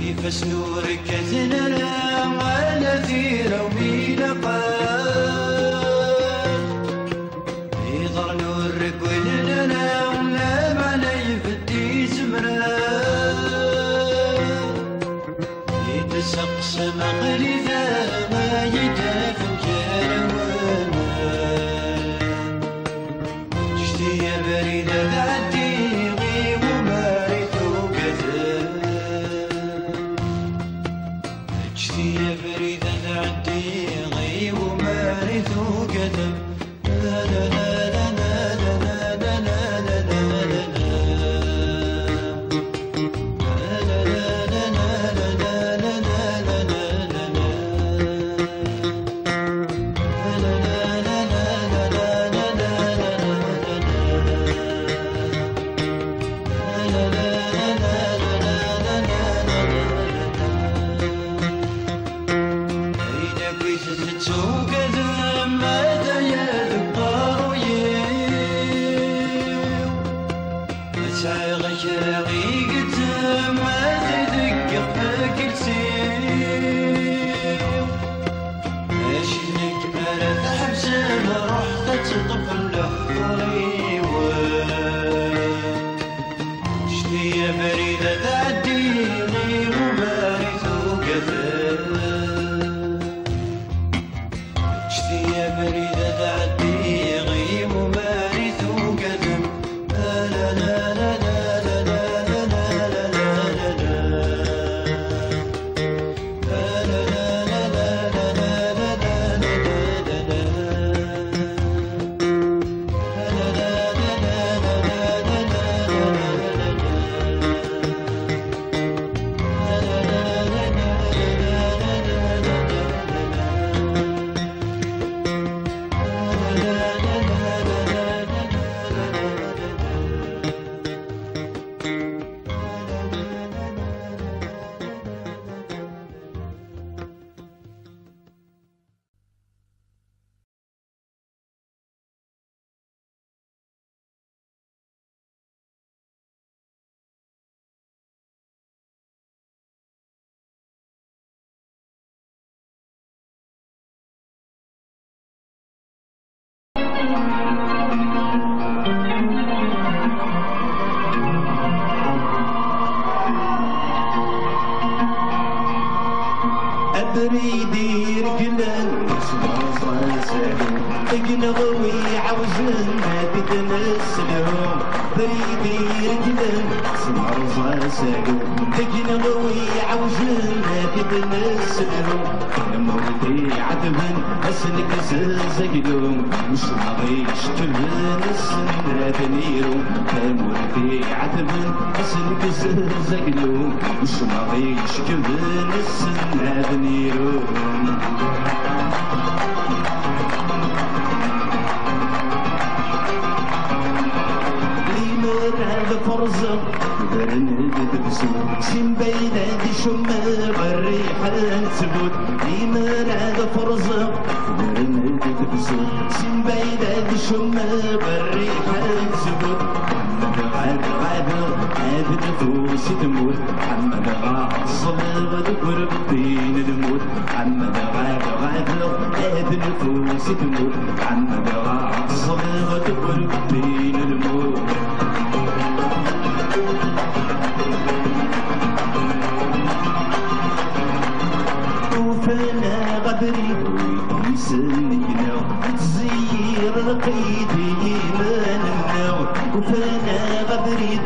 كيف سنورك كزننا على ثيرة ومينا قاد يظهر نورك ولنا ولا معلي فدي زمران يتسقس مغرثة ما يدافن كروانا جدي يا بريدة تعدي غيب ومارث وكذا جدي يا بريدة تعدي غيب ومارث وكذا لا لا لا لا لا لا لا لا لا لا بريدي رجلن تقنغوي عوزن ما تتمثلهم بريدي رجلن تقنغوي عوزن ما تتمثلهم موتي عتبن اسلك زلزقلهم مش نعيش كبن السنة تنيرهم موتي عتبن اسلك زلزقلهم مش نعيش كبن السنة تنيرهم هذا فرزة برند تبسوط سين بيداد شمال الريحة تبوت ليمر هذا فرزة برند تبسوط سين بيداد شمال الريحة تبوت محمد غاد نفوس تموت محمد غاد صلب قرب الدين تموت محمد غاد نفوس تموت محمد غاد صلب قرب الدين تموت وفانا غدري يسنينا تزير رقيدي ايماننا وفانا غدري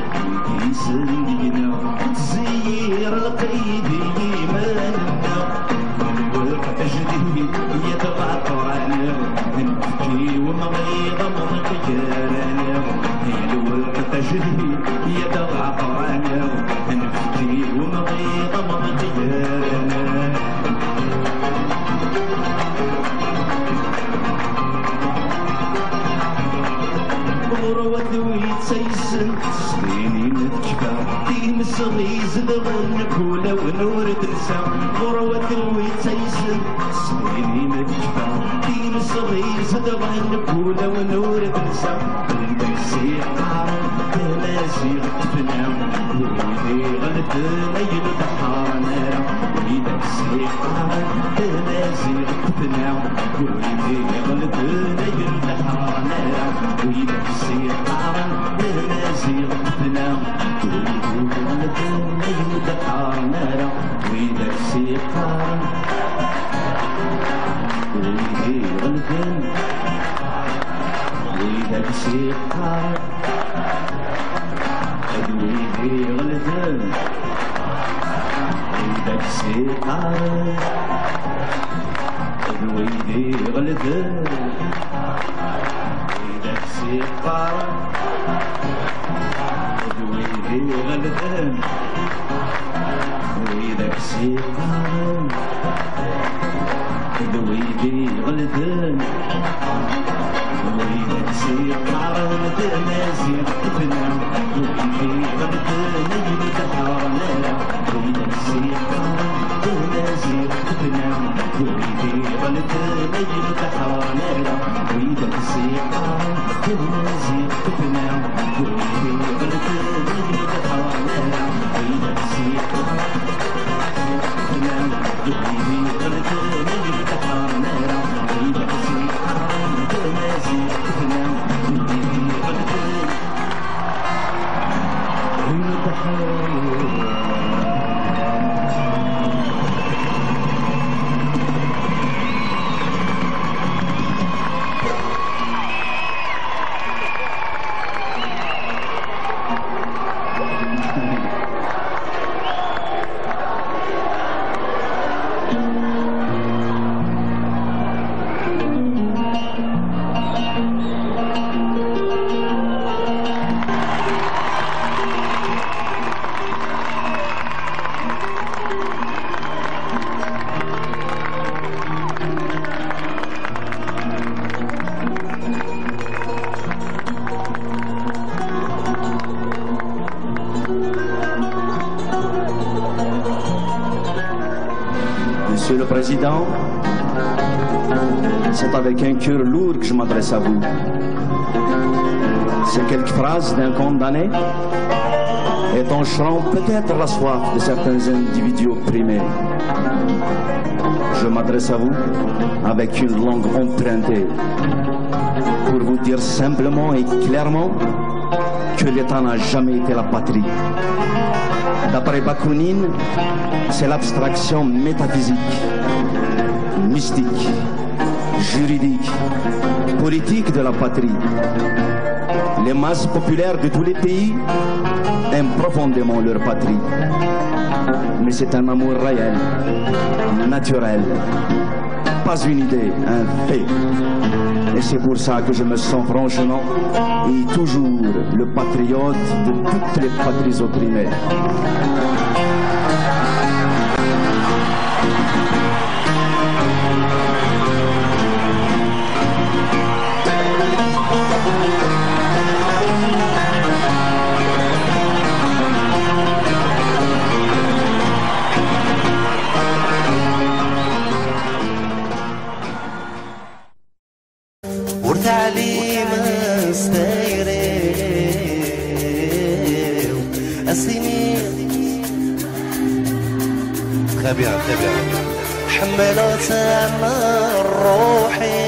يسنينا تزير رقيدي ايماننا والوقت جديد يتغطرنا نبكي ومغيض مغيرانا الوقت جديد يتغطرنا نبكي ومغيض مغيرانا ويتسيسن سنيني متكبر ديم الصغيز دغن كولا ونور تنسى غروة ويتسيسن سنيني متكبر ديم الصغيز دغن كولا ونور تنسى المسيح عارف تماسيح تفنى ويدي غلط ليل تحارنا نارا ويدك سيقارا ويدي غلبان ويدك سيقارا ويدي غلبان ويدك سيقارا ويدي غلبان ويدك سيقارا ويدي غلبان ويدك سيقارا ويدي غلبان ويدك سيقارا مازيد تفنى ويدي غلبان يجري تحارنا ويدك سيقارا مازيد تفنى ويدي غلبان يجري تحارنا ويدك سيقارا مازيد تفنى ويدي غلبان يجري تحارنا ويدك سيقارا Monsieur le Président, c'est avec un cœur lourd que je m'adresse à vous. Ces quelques phrases d'un condamné étancheront peut-être la soif de certains individus opprimés. Je m'adresse à vous avec une langue empruntée pour vous dire simplement et clairement que l'État n'a jamais été la patrie. D'après Bakounine, c'est l'abstraction métaphysique, mystique, juridique, politique de la patrie. Les masses populaires de tous les pays aiment profondément leur patrie. Mais c'est un amour réel, naturel, pas une idée, un fait. Et c'est pour ça que je me sens franchement et toujours le patriote de toutes les patries opprimées. وتعليم استيري السنين خبير حملت روحي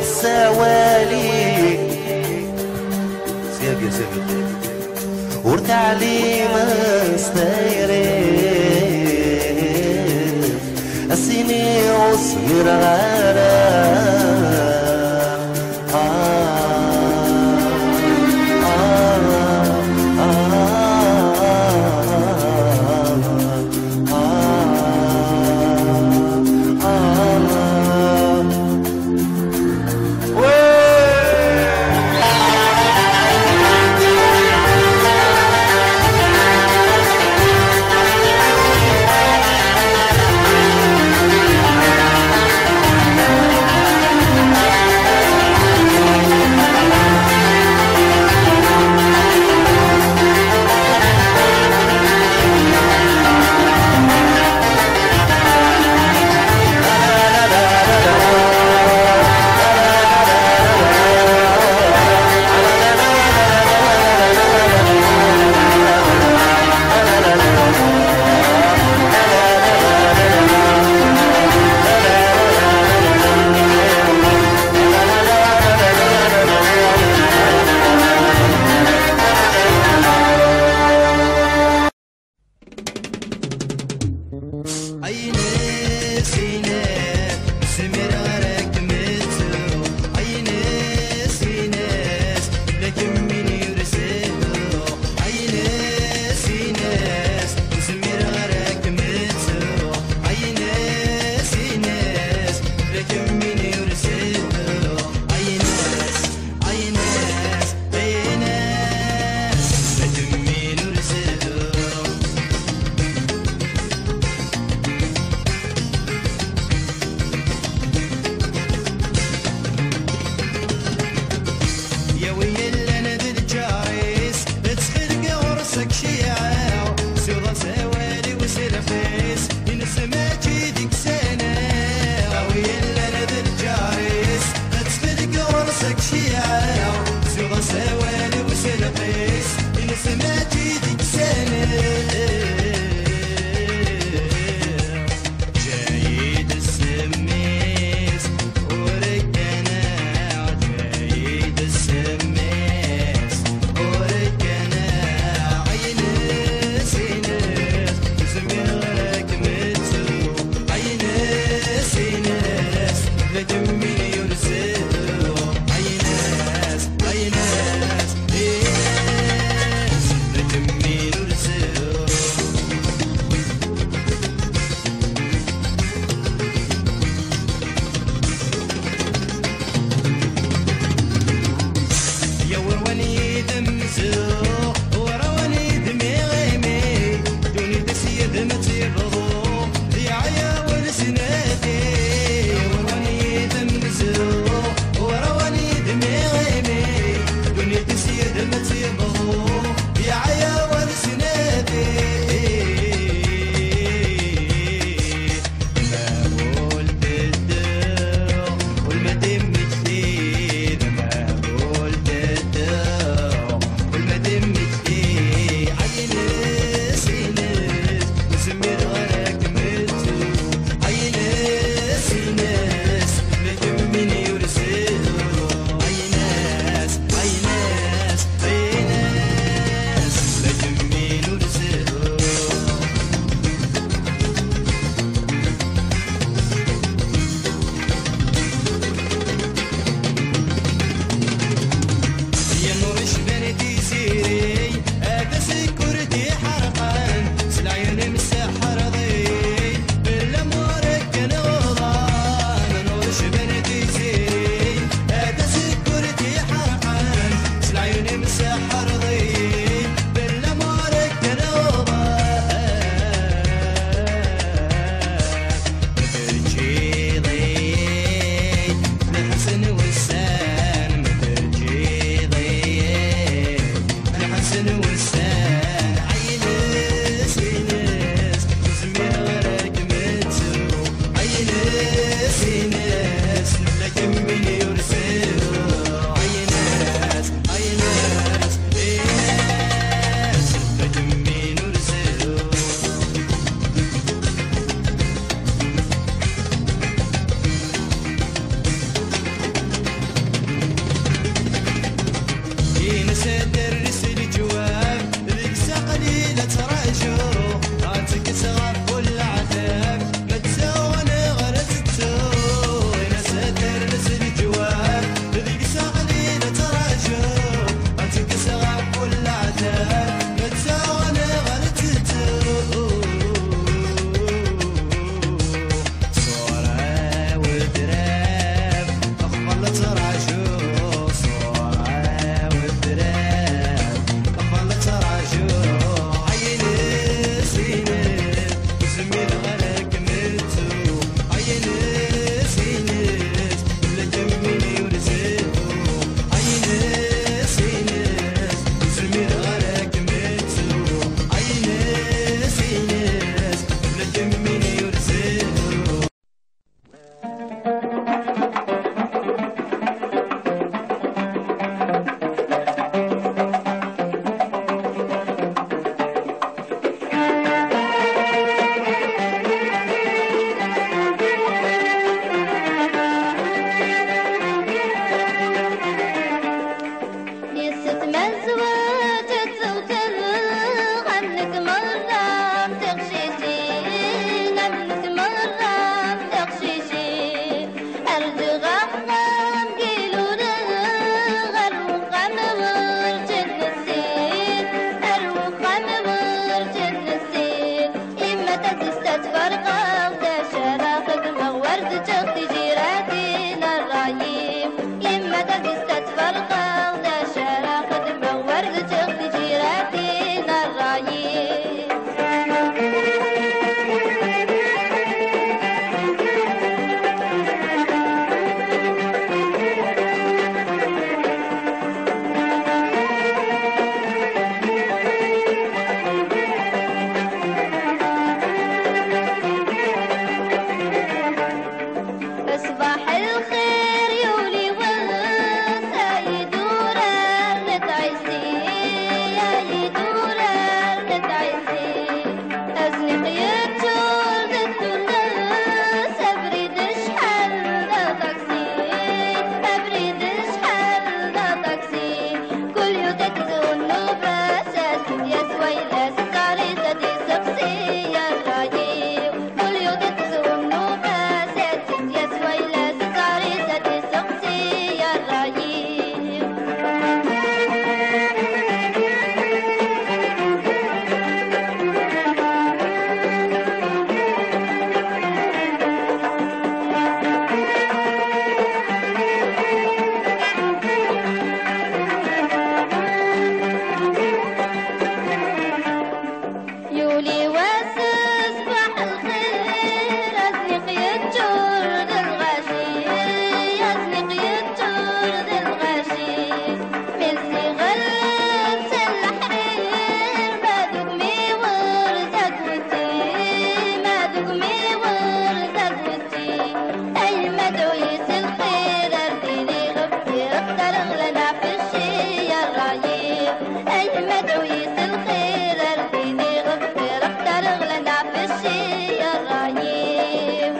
السوالي سيبي وتعليم استيري السنين وصغير غانا يولي واسصبح الخير أزنق يتجر ذي الغاشي أزنق يتجر ذي الغاشي من صغر الحرير ما دقمي ورزق وتي ما دقمي ورزق وتي أي مدعويس الخير أرديني غفير أختار أغلنا في الشي يا الرايب أي مدعويس الخير أرديني غفير أختار أغلنا في الشي يا الرايب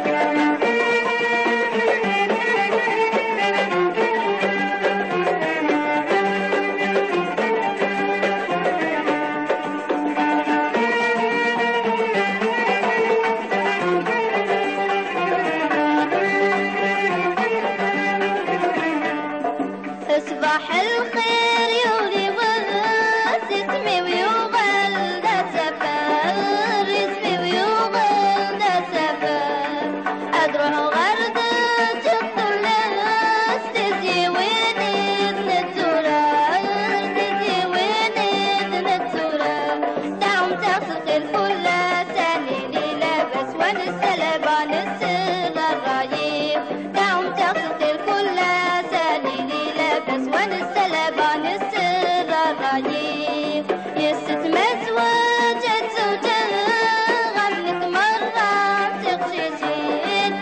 صباح الخير يولي وغاس اسمي ويوغل دا سفر اسمي ويوغل دا سفر أدروح غرد الطلاس تزي وينيد نتزورار تزي وينيد نتزورار دعم تغسل الفلة ساليني لابس ونسلبان السر الرايب دعم تغسل الفلة ساليني لابس ونسلبان السر الرايب يستمس وجد زوجة غملك مرة بتغشيشين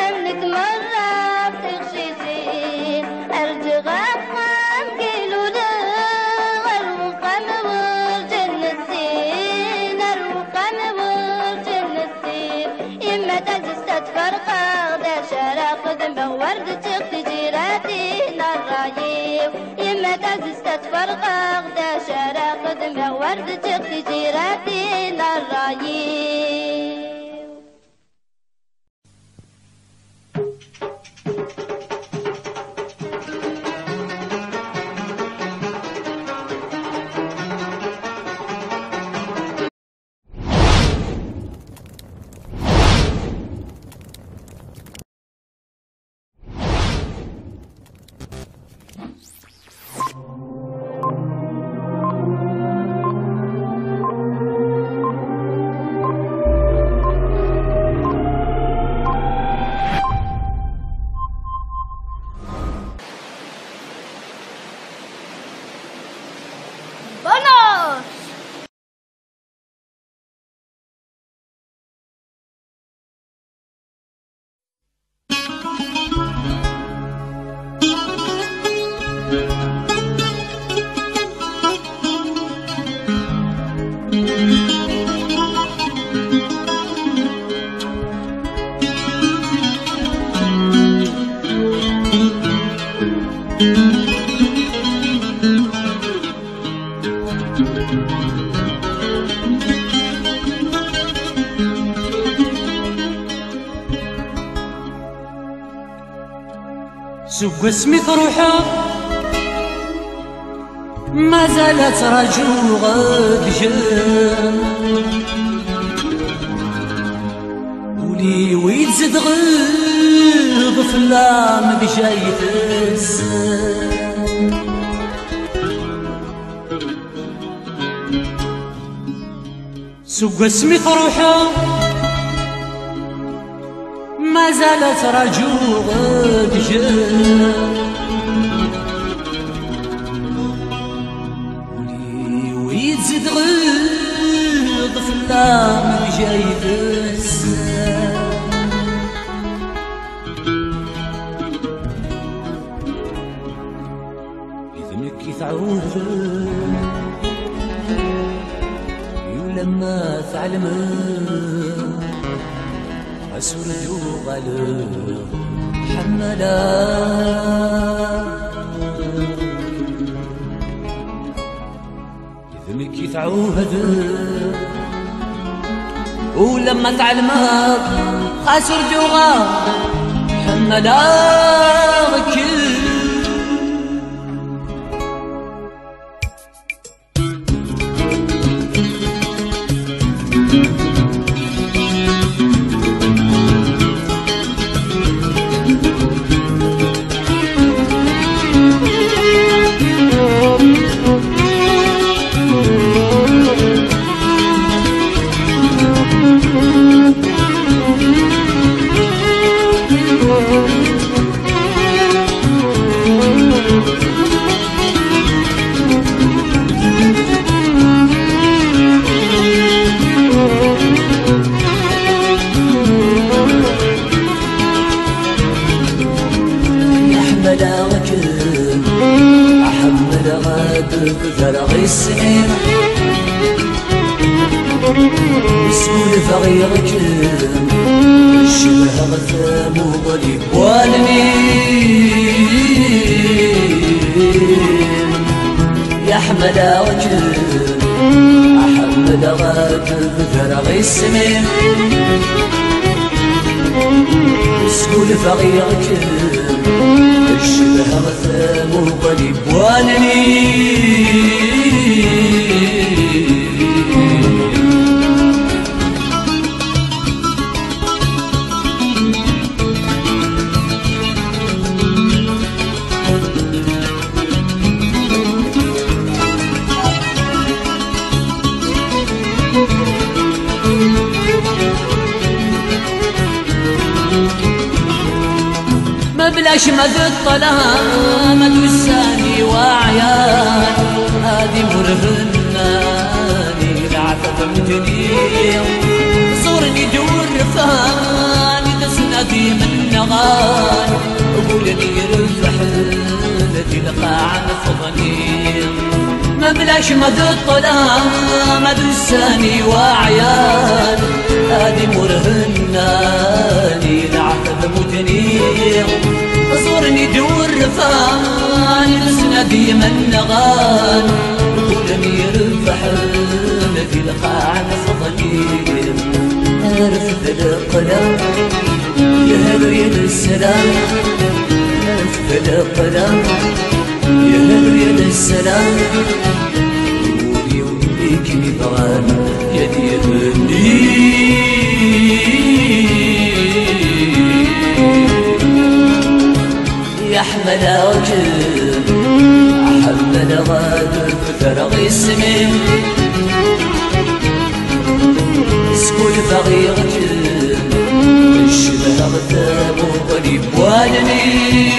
أملك مرة بتغشيشين أرجع أفهم قيلوا له الوقم ورجل السين الوقم ورجل السين يما تجلس تتفرقا غدا شارع خدمة ورد تغطي جيراتي الرايب يما تجلس تتفرقا غدا شارع خدمة ورد تغطي جيراتي الرايب سوق اسمي روحه ما زالت رجو غد جن ولي ويتزد غيظ فلام بجاية السن سوق اسمي روحه ما زالت رجو غد جن ولي ويتزد غيظ فلام بجاية السن إذنك يتعوف لما تعلم أسرد غلب حملا إذنك يتعوهد ولما تعلم أسرد غلب حملا سولف غيرك الشبه غثام وغريب والمين يحمل وجه أحمد غاتب ذرغي السمين سولف غيرك الشبه غثام وغريب والمين بلاش مد الطلام تساني وعيان هادي مرهناني العتب مجني صورني دور رفاني تسندي من نغان قولني رفحلتي القاع نفضني ما بلاش مد الطلام تساني وعيان هادي مرهناني العتب مجني صورني دور رفاني لسندي من نغان ولمي رفحل في القاع نفضني رفد القلم يهلو يد السلام رفد القلم يهلو يد السلام ولي وليك نبغان يدي يغني يحمل وجه أحمل غادر فترغي السمين سكول فغير جل الشبه غثاب وغريب والمين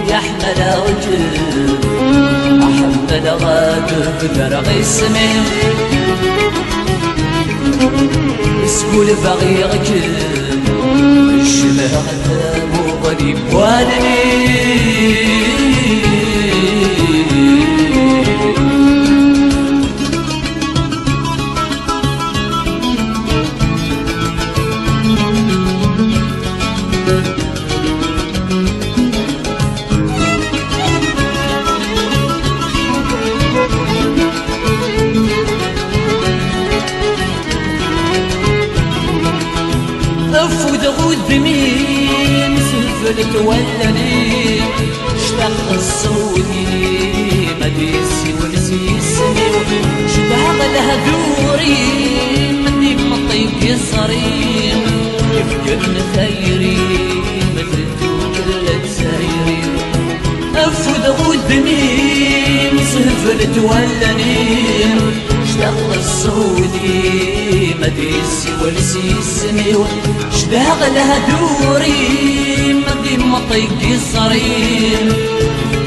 يحمل وجه أحمل غادر فترغي السمين سكول فغير جل الشبه غثام وغريب والمين أفود غود بمين سلفلت ولني اشتاق الصودي مديسي ونسيسني شبه لها دوري مني بمطيب يصرين يفكر مثيري مثل كل تسايري أفود غود بمين سلفلت ولني اشتاق الصودي مديسي ولسيسني اشتاق لها دوري مدي مطيق صريم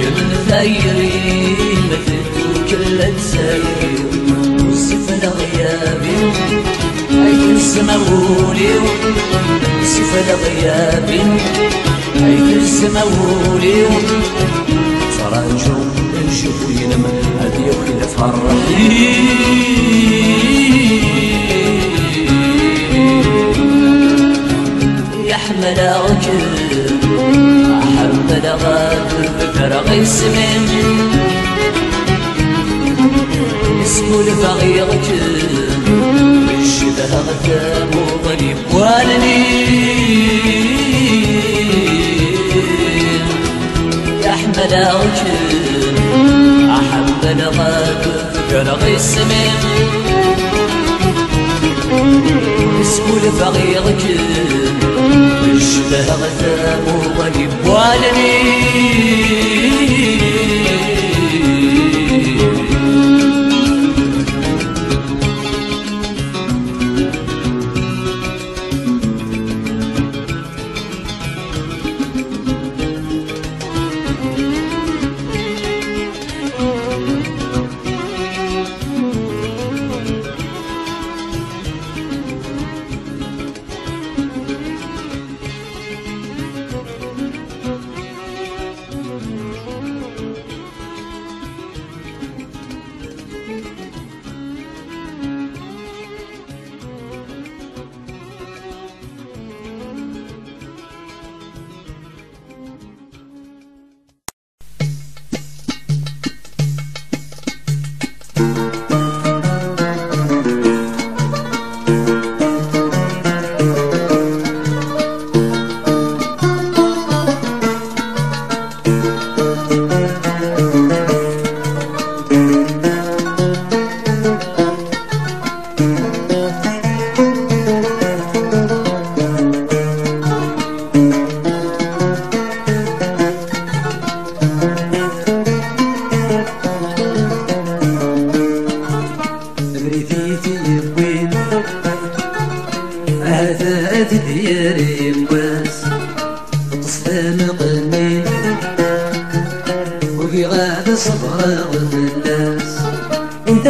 قبل ثيري مثل كل تسايري وصف لغيابي هيك السماولي وصف لغيابي هيك السماولي صراجو نشوفو ينم هادي وكل فرحي يحمل وجه أحمل غادر بفرغي السمين اسمه لفغي وجه الشبه غثام وغريب والمين يحمل وجه أحمل غادر بفرغي السمين اسمه لفغي وجه الشبه غثام وغريب والمين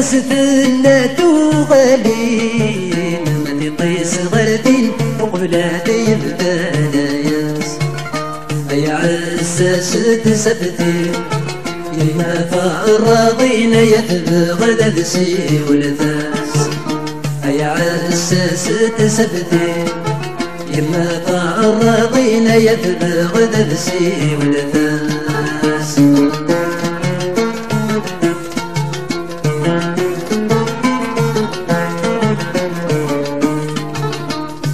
ستلات وغالين ما تطيس غردين وقبلات يبدا نايس يا عساس تسبتين يا فراضين يتبغى دبسي والفاس يا عساس تسبتين يا فراضين يتبغى دبسي والفاس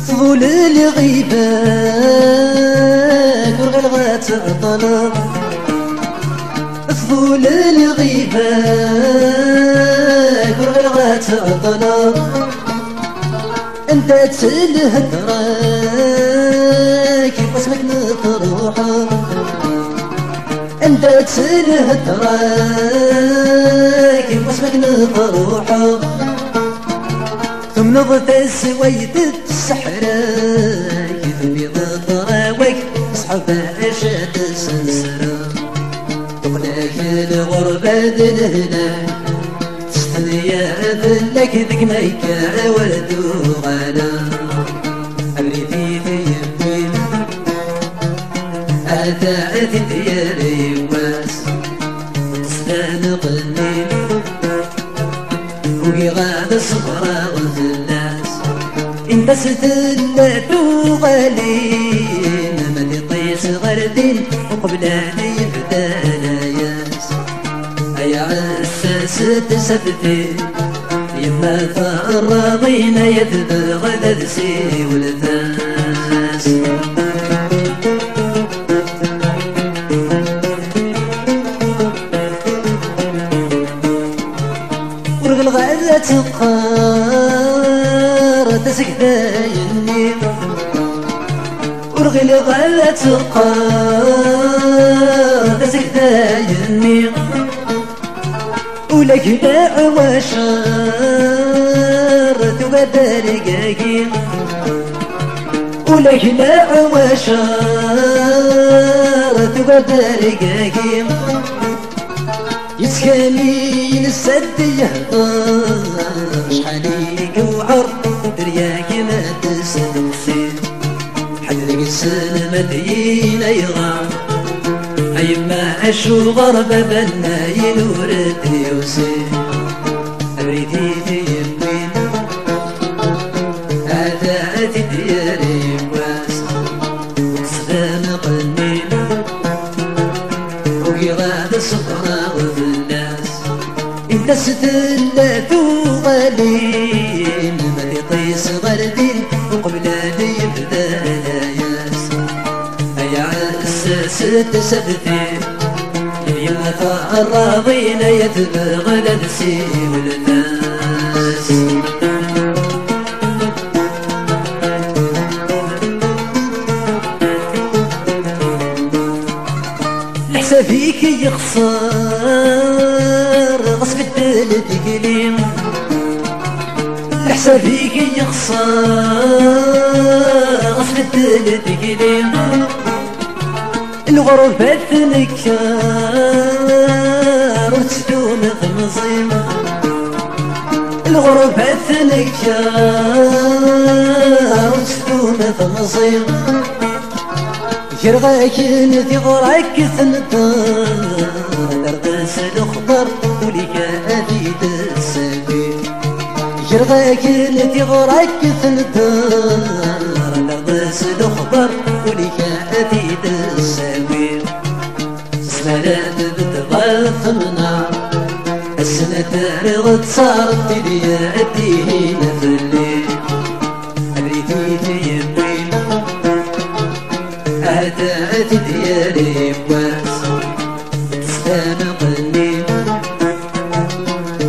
فضول الغيبات والغلغات الطلب فضول الغيبات والغلغات الطلب انت تسلهدرا كيف اسمك نطروحه انت تسلهدرا كيف اسمك نطروحه ثم نضت سويت السحرة كيف بيض طراوك اصحاب اشد السنسرة تقلاك الغربة دلهنا تستنيا ذلك ذك ميكا ولدو غانا أمريتي في يمين أتاعتي ديالي واس تصفان قليل ويغاد الصبرا والناس انت ستلات وغالين ما تطيس غردين وقبلها يبدا ناياس يا عساس تسبتين يما فراضين يذبغ دبسي والفاس الغالة تقار تسكتايني ورغي الغالة تقار تسكتايني ولك داع وشار تبدل قاقي ولك داع وشار تبدل قاقي يسكنين السد يهضر شحالي قوعر درياك ما تسلسي حدرك السلمة دين يغار أيما أشو غرب بنا ينورد يوسي أريدي تيمين هذا أتي ديالي واس صغان قلمين وقراد الصفرا والناس انت ستلات وغالين ما تطيس غردين وقبلا يبدا ناياس يا عساس تسبتين يا فراضين يتبغى دبسي والناس فيك يخسر غصب الدل تقليم الحساب فيك يخسر غصب الدل تقليم الغربة تنكر وتستوم في النصيم الغربة تنكر وتستوم في النصيم يرغاك نذي غراك ثنطر دردس الخضر وليك أديد السبيل يرغاك نذي غراك ثنطر دردس الخضر وليك أديد السبيل سمالات بتغاث النار السنة تارغ صارت لي أديهين في الليل أبريتي تيمين أتات ديالي بواس تستان قلبي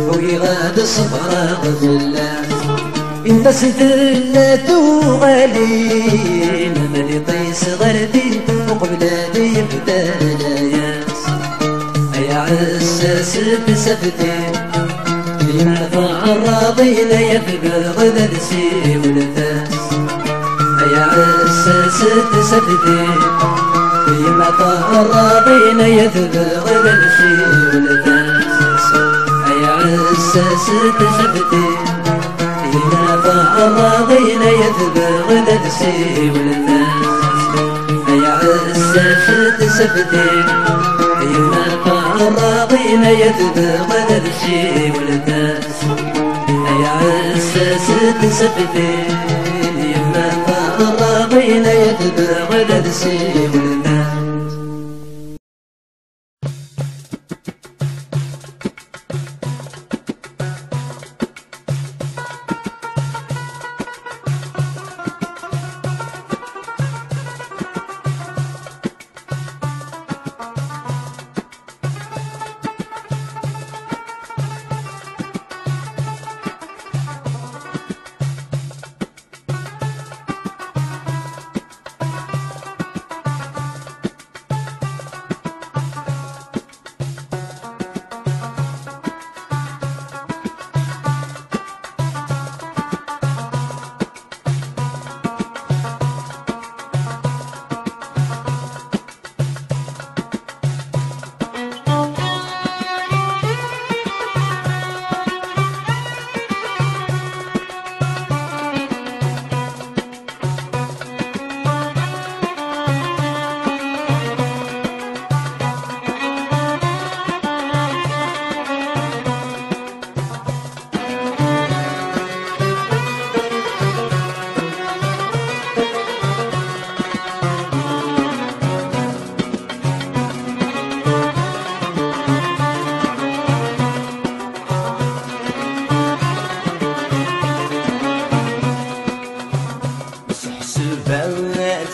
ويغاد الصفرا غزلاس انت ستلات وغالين ما لطيس غردين وقبلا يبدا ناياس يا عساس بسبتين يما فراضين يبقى دبسي والفاس يا عساس تسبتين يما فراضين يبقى دبسي والفاس يا عساس تسبتين ينافع راضينا يذبغ لدسي والناس يا عساس تسبتين ينافع راضينا يذبغ لدسي والناس يا عساس تسبتين ينافع راضينا يذبغ لدسي والناس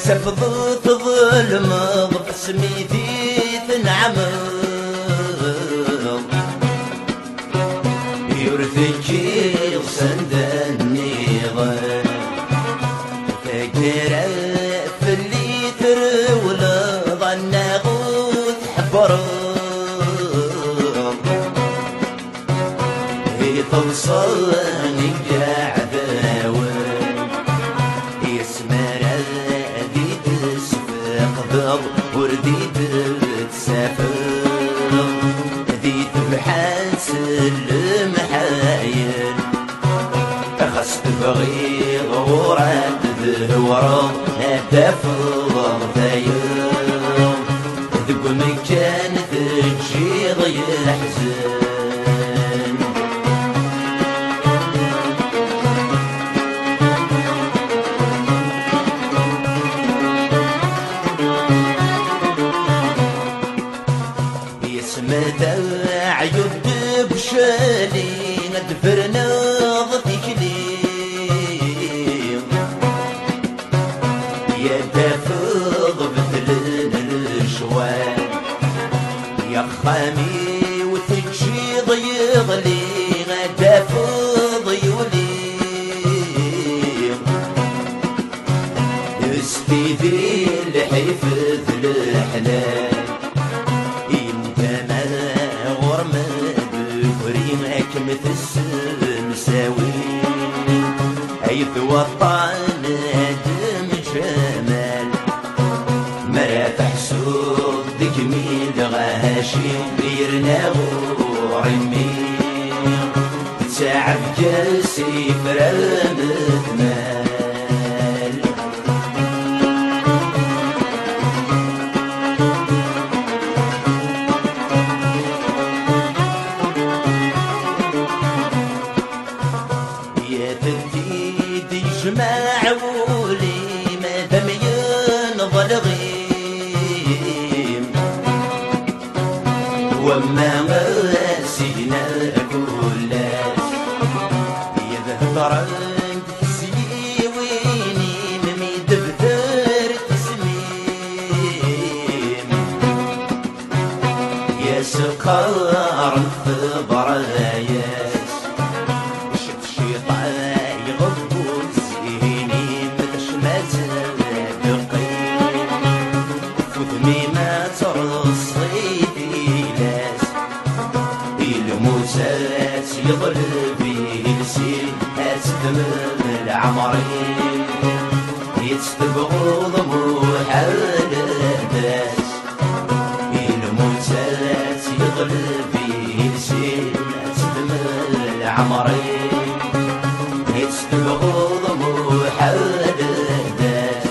سفضت ظلم باسمي تنعم يرثكي صندني ظل فكر في اللي ترول ظن غوث حبر هي توصلني قاعد ورديت تسافر ذيت بحاس المحايل خصت بغي غورات ذهورا تفضل ثاير ذق مكان تجي ضي الحزن عيد بشالي ندفر نظفك لي يا تفض مثل الشوال يا خامي وتجي ضيغ لي تفض يولي استيدي الحفظ الحلال مثل المساوي حيث وطن دم جمال مرات حسود دقميل غاشي وبيرنا ورمي تعب جاسي فرامت مال معولي ما دام ينظل غيم وما غاسينا كلاس يذهب تسلي ويني ممي دفتر تسميم يا سكر في براياس شفت شيطان يغضب زيني متشمت دقيق فذمي ما ترصي بيلاس الموسات يضرب يلسين أتدم العمرين يتستبغض محال الداس الموسات يضرب يلسين أتدم العمري يستبغوا ضموح الداس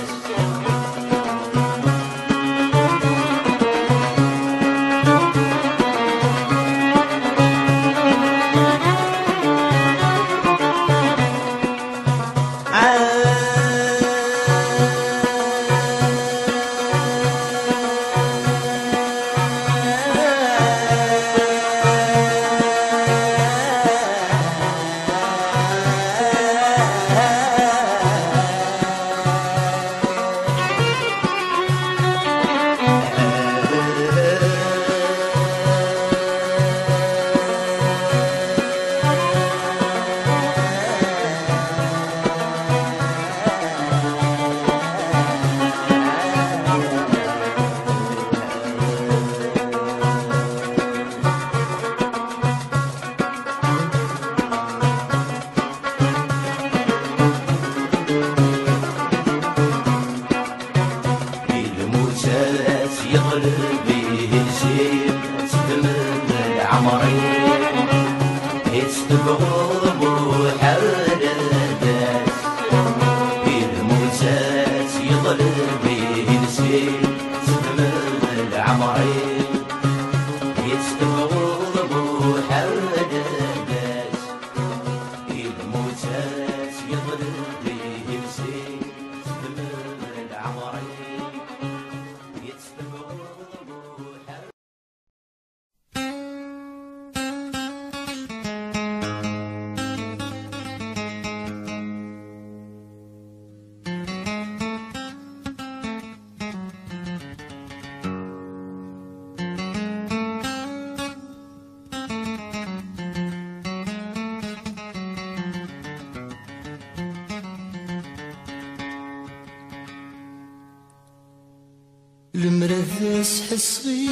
المرذس حصغي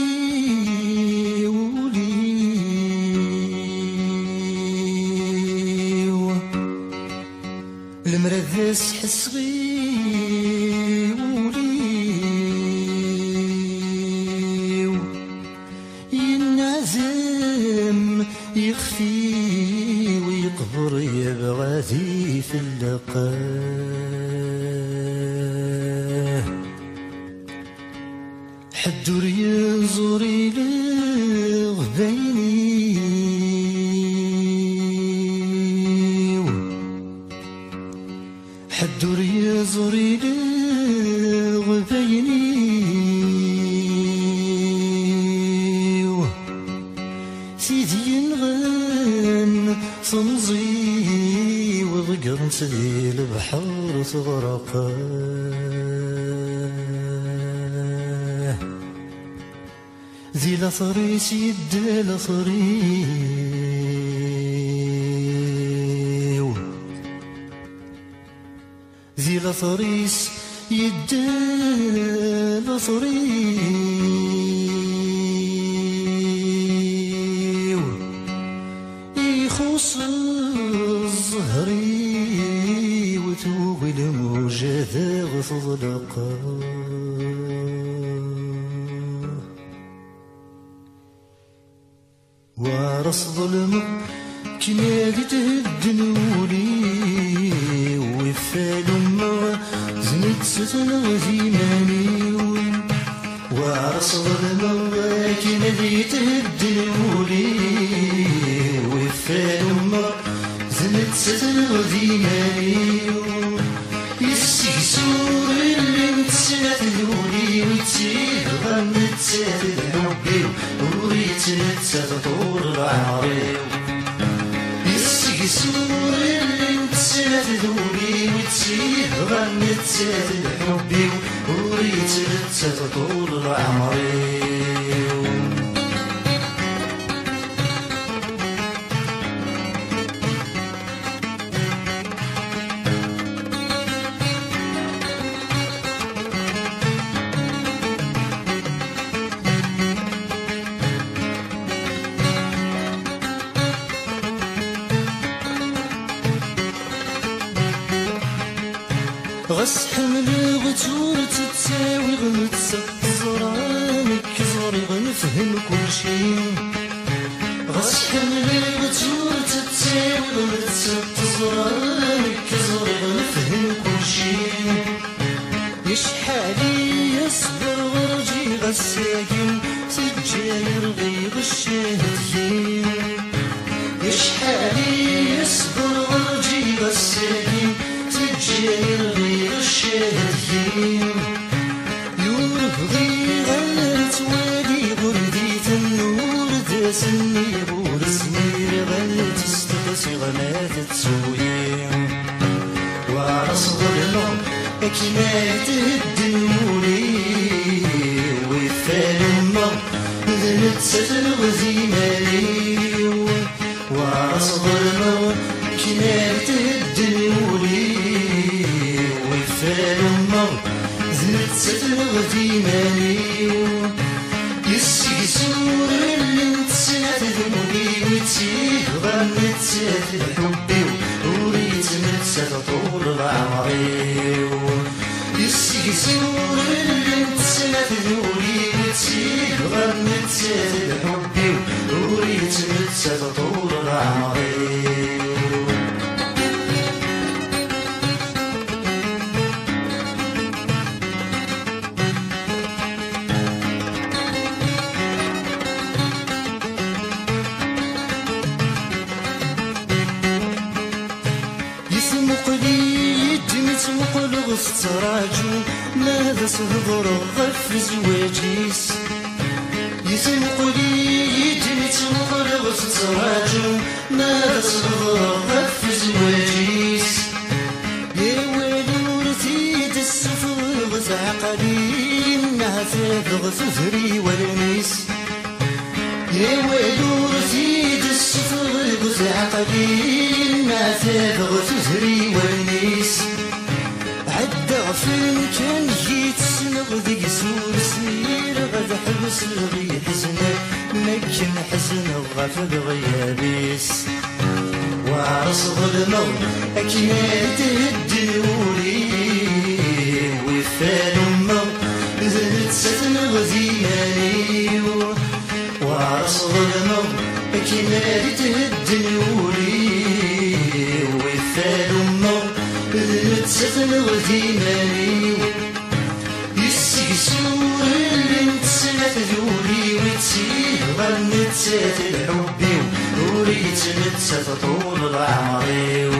وليو المرذس حصغي وليو ينعزم يخفي ويقبر يبغى في اللقاء حدور يزوري لغبيني حدور يزوري لغبيني سيدي ينغن صمزي وضقر نسدي البحر تغرقه ذي لصريس يدي لصريو ذي لصريس يدي لصريو يخص الزهري وتوغي الموجة غصدلقا وارص ظلمك كنادي تهدنولي وفال أمه زنت ستنا زيماني وارص ظلمك كنادي تهدنولي وفال أمه زنت ستنا زيماني يسيسور اللي متساتلولي ويتسيبغى متساتلولي وريت نتساتطول العمري يسيسور اللي متساتلولي ويتسيبغى متساتلولي وريت نتساتطول العمري غس حمل غتور تتساوي غنتسا زرانك زوري غنفهم كل شي غس حمل غتور تتساوي صغرك صغر نفهم كل شي يشحالي يصبر ورجي غساكن سجاير غيظ الشاهدين يشحالي يصبر ورجي غساكن سجاير غيظ الشاهدين يرفضي غلت والي غرديت النور داسني غور سمير غلت استغسي غمات تسويين وعرس ظلمه كما تهدموني وفال امه ذنت ستر غزيماني وعرس ظلمه كما تهدموني وفال امه ذنت ستر غزيماني يسيسور اللي نتسات ذنبي وتيه غنت سات حبي وريت نتسات طول العمري يسيسور اللي نتسات ذنبي وتيه غنت سات حبي وريت نتسات طول العمري تراجو ماذا صهضر غف زواجيس يسمق لي يجري تمقل غف تراجو ماذا صهضر غف زواجيس يا ويلي ورثيد السفر غف عقلي نعفاف غف ثري والنيس يا ويلي ورثيد السفر غف عقلي نعفاف غف ثري والنيس عفن كان جيت سنغ ذي سور سنير غد حبس الغي حزنك مكن حزن غفل غيابيس وعرس ظلمه أكيد الدنوري وفال أمه ذنت ستن غزيماني وعرس ظلمه أكيد الدنوري وفال أمه ذنت غزيماني يسيسور اللي نتسات ذولي وتسيه غنت سات الحبي وريت نتسات طول العمري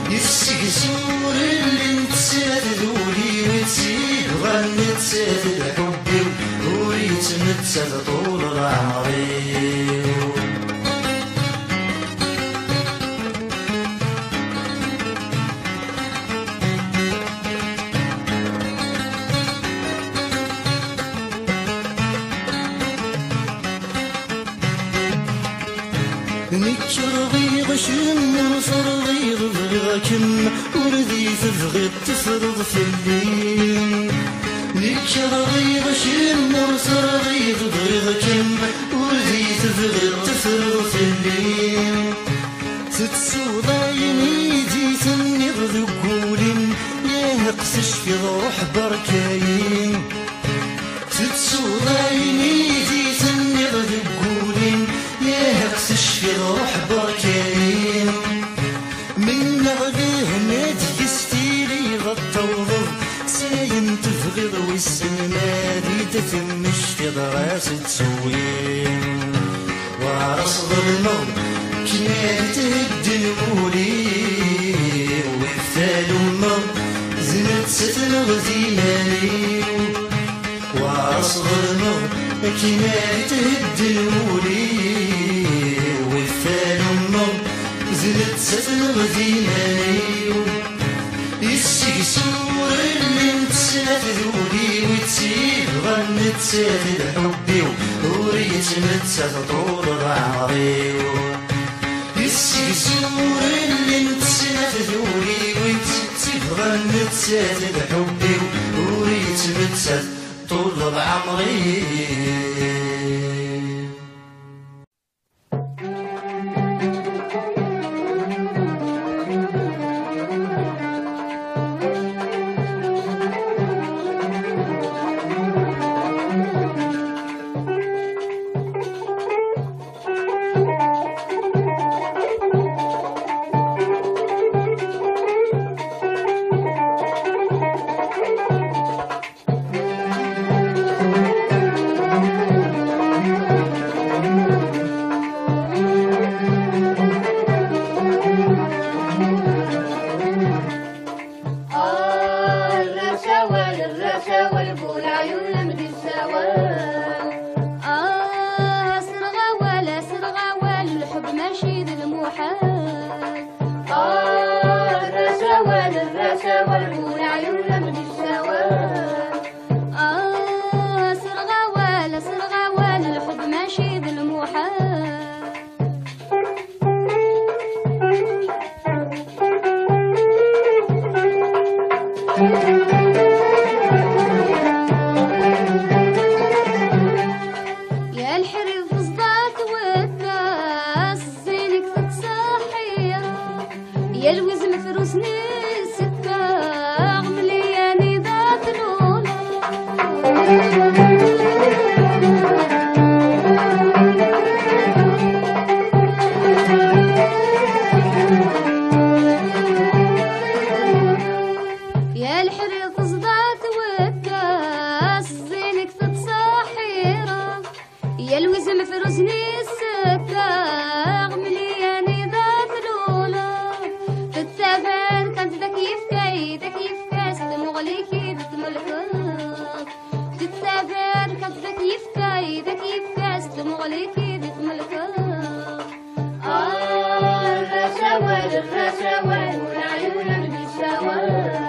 يسيسور اللي نتسات ذولي وتسيه غنت سات الحبي وريت نتسات طول العمري نكرغي غشم ونصرغي غضغكم وردي تبغي تفرض في الليل نكرغي غشم ونصرغي غضغكم وردي تبغي تفرض في الليل تتسوضايني جيتني غذقولين يا هقسش في روح بركاين تتسوضايني جيتني غذقولين يا هقسش في روح بركاين من غذيه نادي ستيلي غطوض ساين تفغض والسمادي تتمش في ضراس تسوين وعرس ظلمه كنات الدنولي وفال أمه زنت ستن غزيماني وعرس ظلمه كنات الدنولي وفال أمه زنت ستن غزيماني يسيسور اللي نتسات ذولي وتسيه غنت سات الحبي وريت نتسات طول العمري يسيسور اللي نتسات ذولي وتسيه غنت سات الحبي وريت نتسات طول العمري يا الوز مفروسني السفاغ ملياني ذات لولا يا الحريق صدات والكاس زينك تتصاحيرة يا الوز مفروسني السفاغ ملياني ذات لولا تتابع كانت ذاك يفكاس تمغليكي تتملكك تتابع كانت ذاك يفكاس تمغليكي تتملكك الرساوال والعيون بالسوال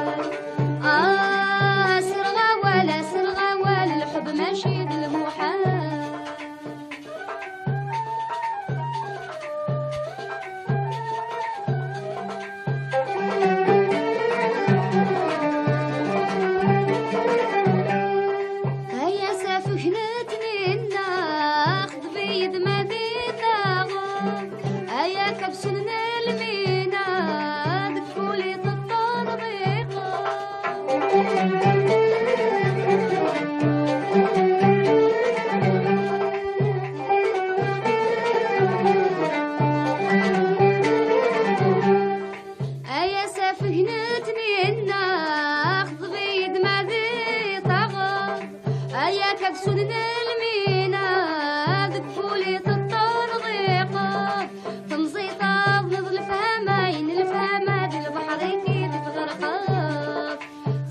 سرغوال الحب ماشي بالمحال هيا سافهنتني الناخذ بيد مدينة هيا كبسلنا المينا دكولي الطريقة هيا سافهنتني الناخذ بيد مدينة هيا كبسلنا المينا دكولي الطريقة تمزيطة بنضل الفهمين الفهمات البحر كيف تغرقات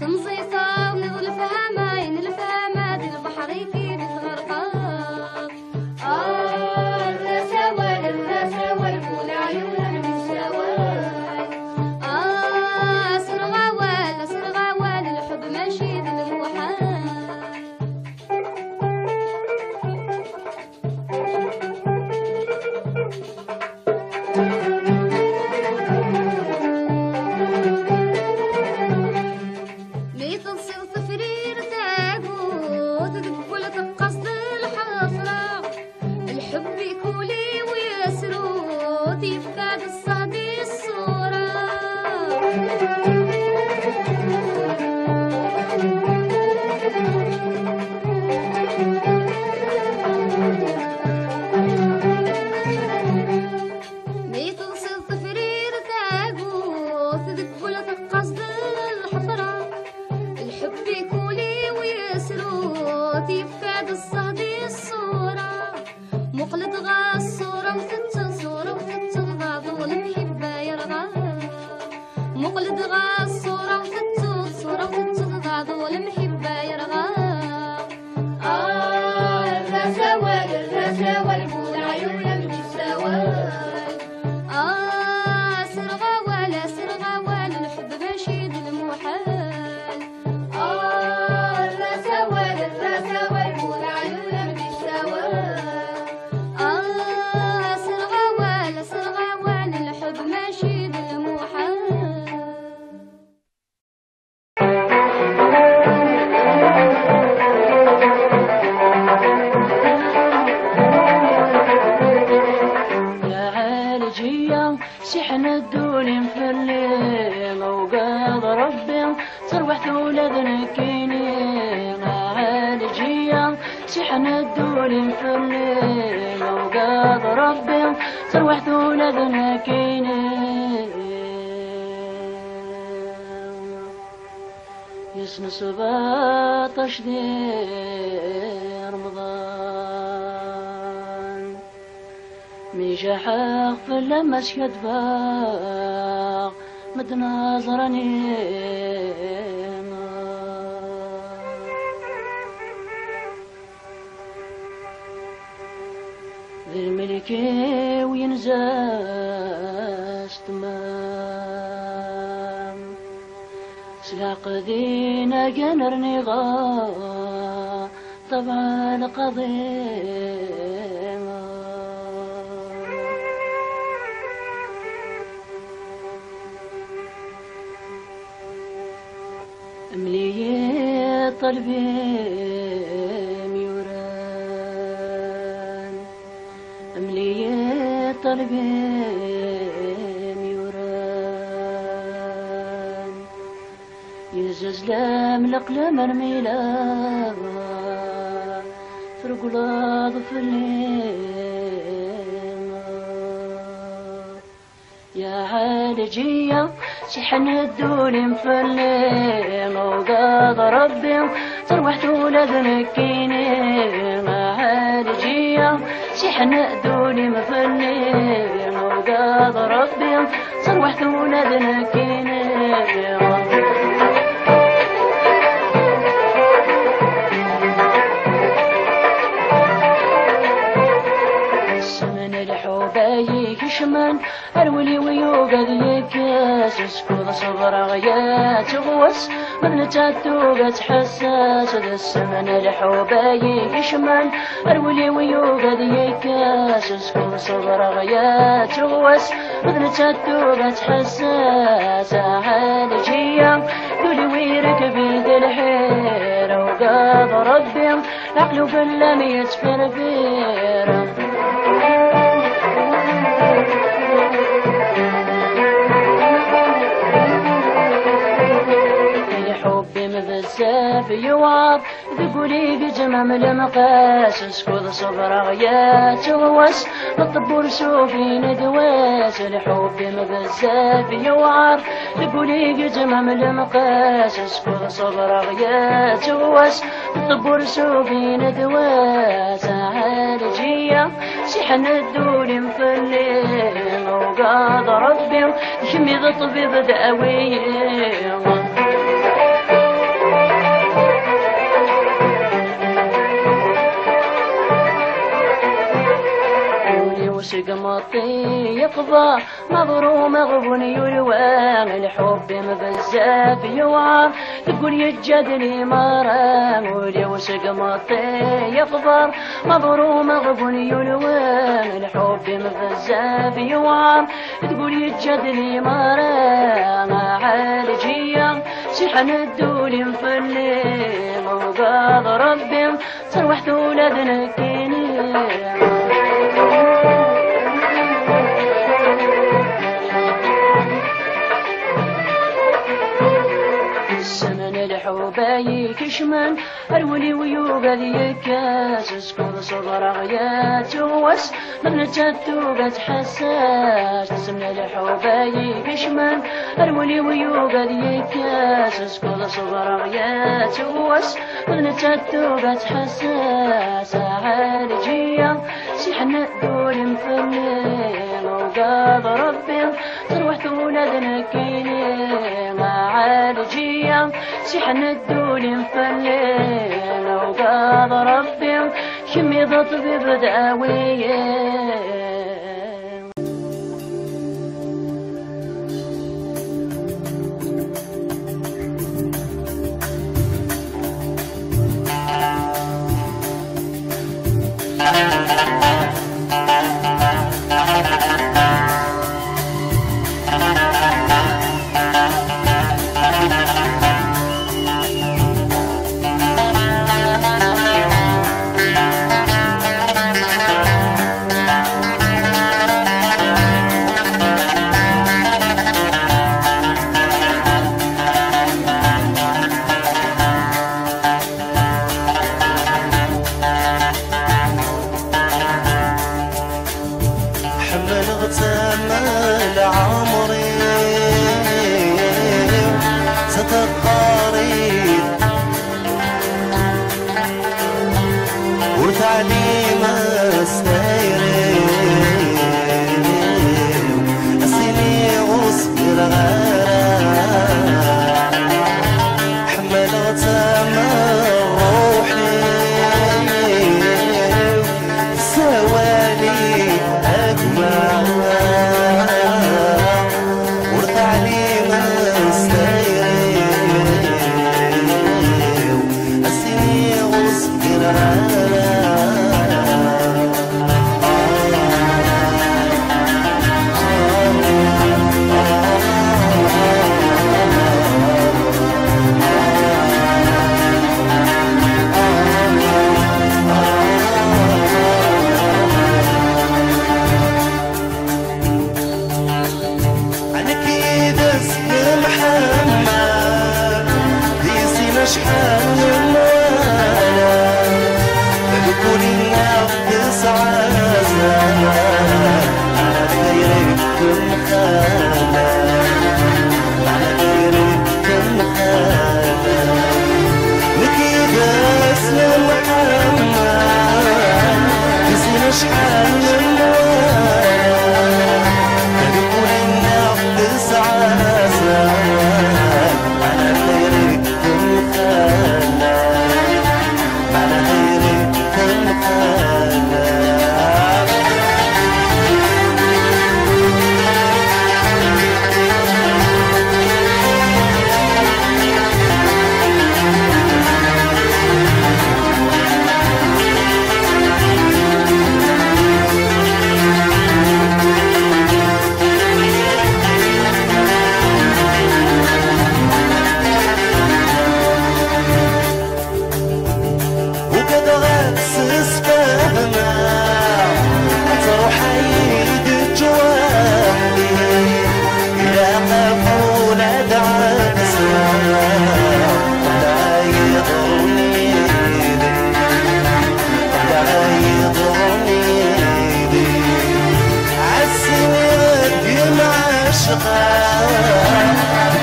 تمزيطة بنضل الفهمين الفهمات البحر كيف تغرقات الرساوال والعيون بالسوال سرغوال الحب ماشي بالمحال ميت تصير تفرير تابوت تقبل تقصد الحفرة الحب يكولي ويسرود يفقد الصدي الصورة ميت تصير تفرير تابوت تقبل تقصد الحفرة الحب يكولي ويسرود يفقد الصدي الصورة مقلد غا الصورة وتتصغى ظل محبة يرغى مقلد غا الصورة وتتصغى ظل محبة يرغى الرساوال والعيون بالسوال سرغوال الحب ماشي بالمحال الرساوال والعيون بالسوال سرغوال الحب ماشي بالمحال يا عالجية سحن الدولين في الليل وقاض ربي صرحت ولادنا كينين يا عالجية سحن الدولين في الليل وقاض ربي صرحت ولادنا كينين يسن 17 دير رمضان ميجا حاق في اللمس يدفاق متناظرني ذي الملكي وينزاز تمام سلاق ذينا جنرني غا طبعا قضيما ملي طلبي ميوران ملي طلبي ميوران زلام القلم رميلا فرقلاض في الليل يا عالجية شحن الدولي مفلين وقاض ربي تروحت ولاد نكيني يا عالجية شحن الدولي مفلين وقاض ربي تروحت ولاد نكيني يكشمن الولي ويوقد يكاس سكوض صبر غيات غوس مبنى تاتوقت حساس ذا السمن الحوباي يكشمن الولي ويوقد يكاس سكوض صبر غيات غوس مبنى تاتوقت حساس عالجية دولي ويركب يد الحيرة وقاض ربي عقله فلم يتفرفير بزاف يوعظ ذقولي بجمام المقاس سكوض صبر غيات غواس الطبور سوفي ندواس الحب بزاف يوعظ ذقولي بجمام المقاس سكوض صبر غيات غواس الطبور سوفي ندواس عالجية شحن الدول مفلين وقاض ربي يحمي الطبيب داويه قمطي يقضى مغروم مغبون يلوان الحب مبزاف يوعر تقول يتجادني مرام ولي قمطي يقضى مغروم مغبون يلوان الحب مبزاف يوعر تقول يتجادني مرام عالجية شحن الدول مفلي وقاض ربي تروحت ولادنا كيني الحوباي كشمن الولي ويوقد يكاس سكوض صبر غيات وس مبنى تاتوقت حساس سمن الحوباي كشمن الولي ويوقد يكاس سكوض صبر غيات وس مبنى تاتوقت حساس عالجية شحن الدول مفلين وقاض ربي تروحت ولادنا كيني عالجية شحن الدول مفلين وقاض ربي شمي طبيب داويه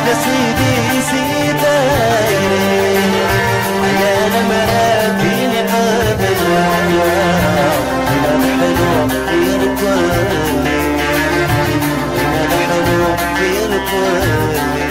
يا سيدي سيدايري يا لما فيني عابد إلى الحلو يركضني إلى الحلو يركضني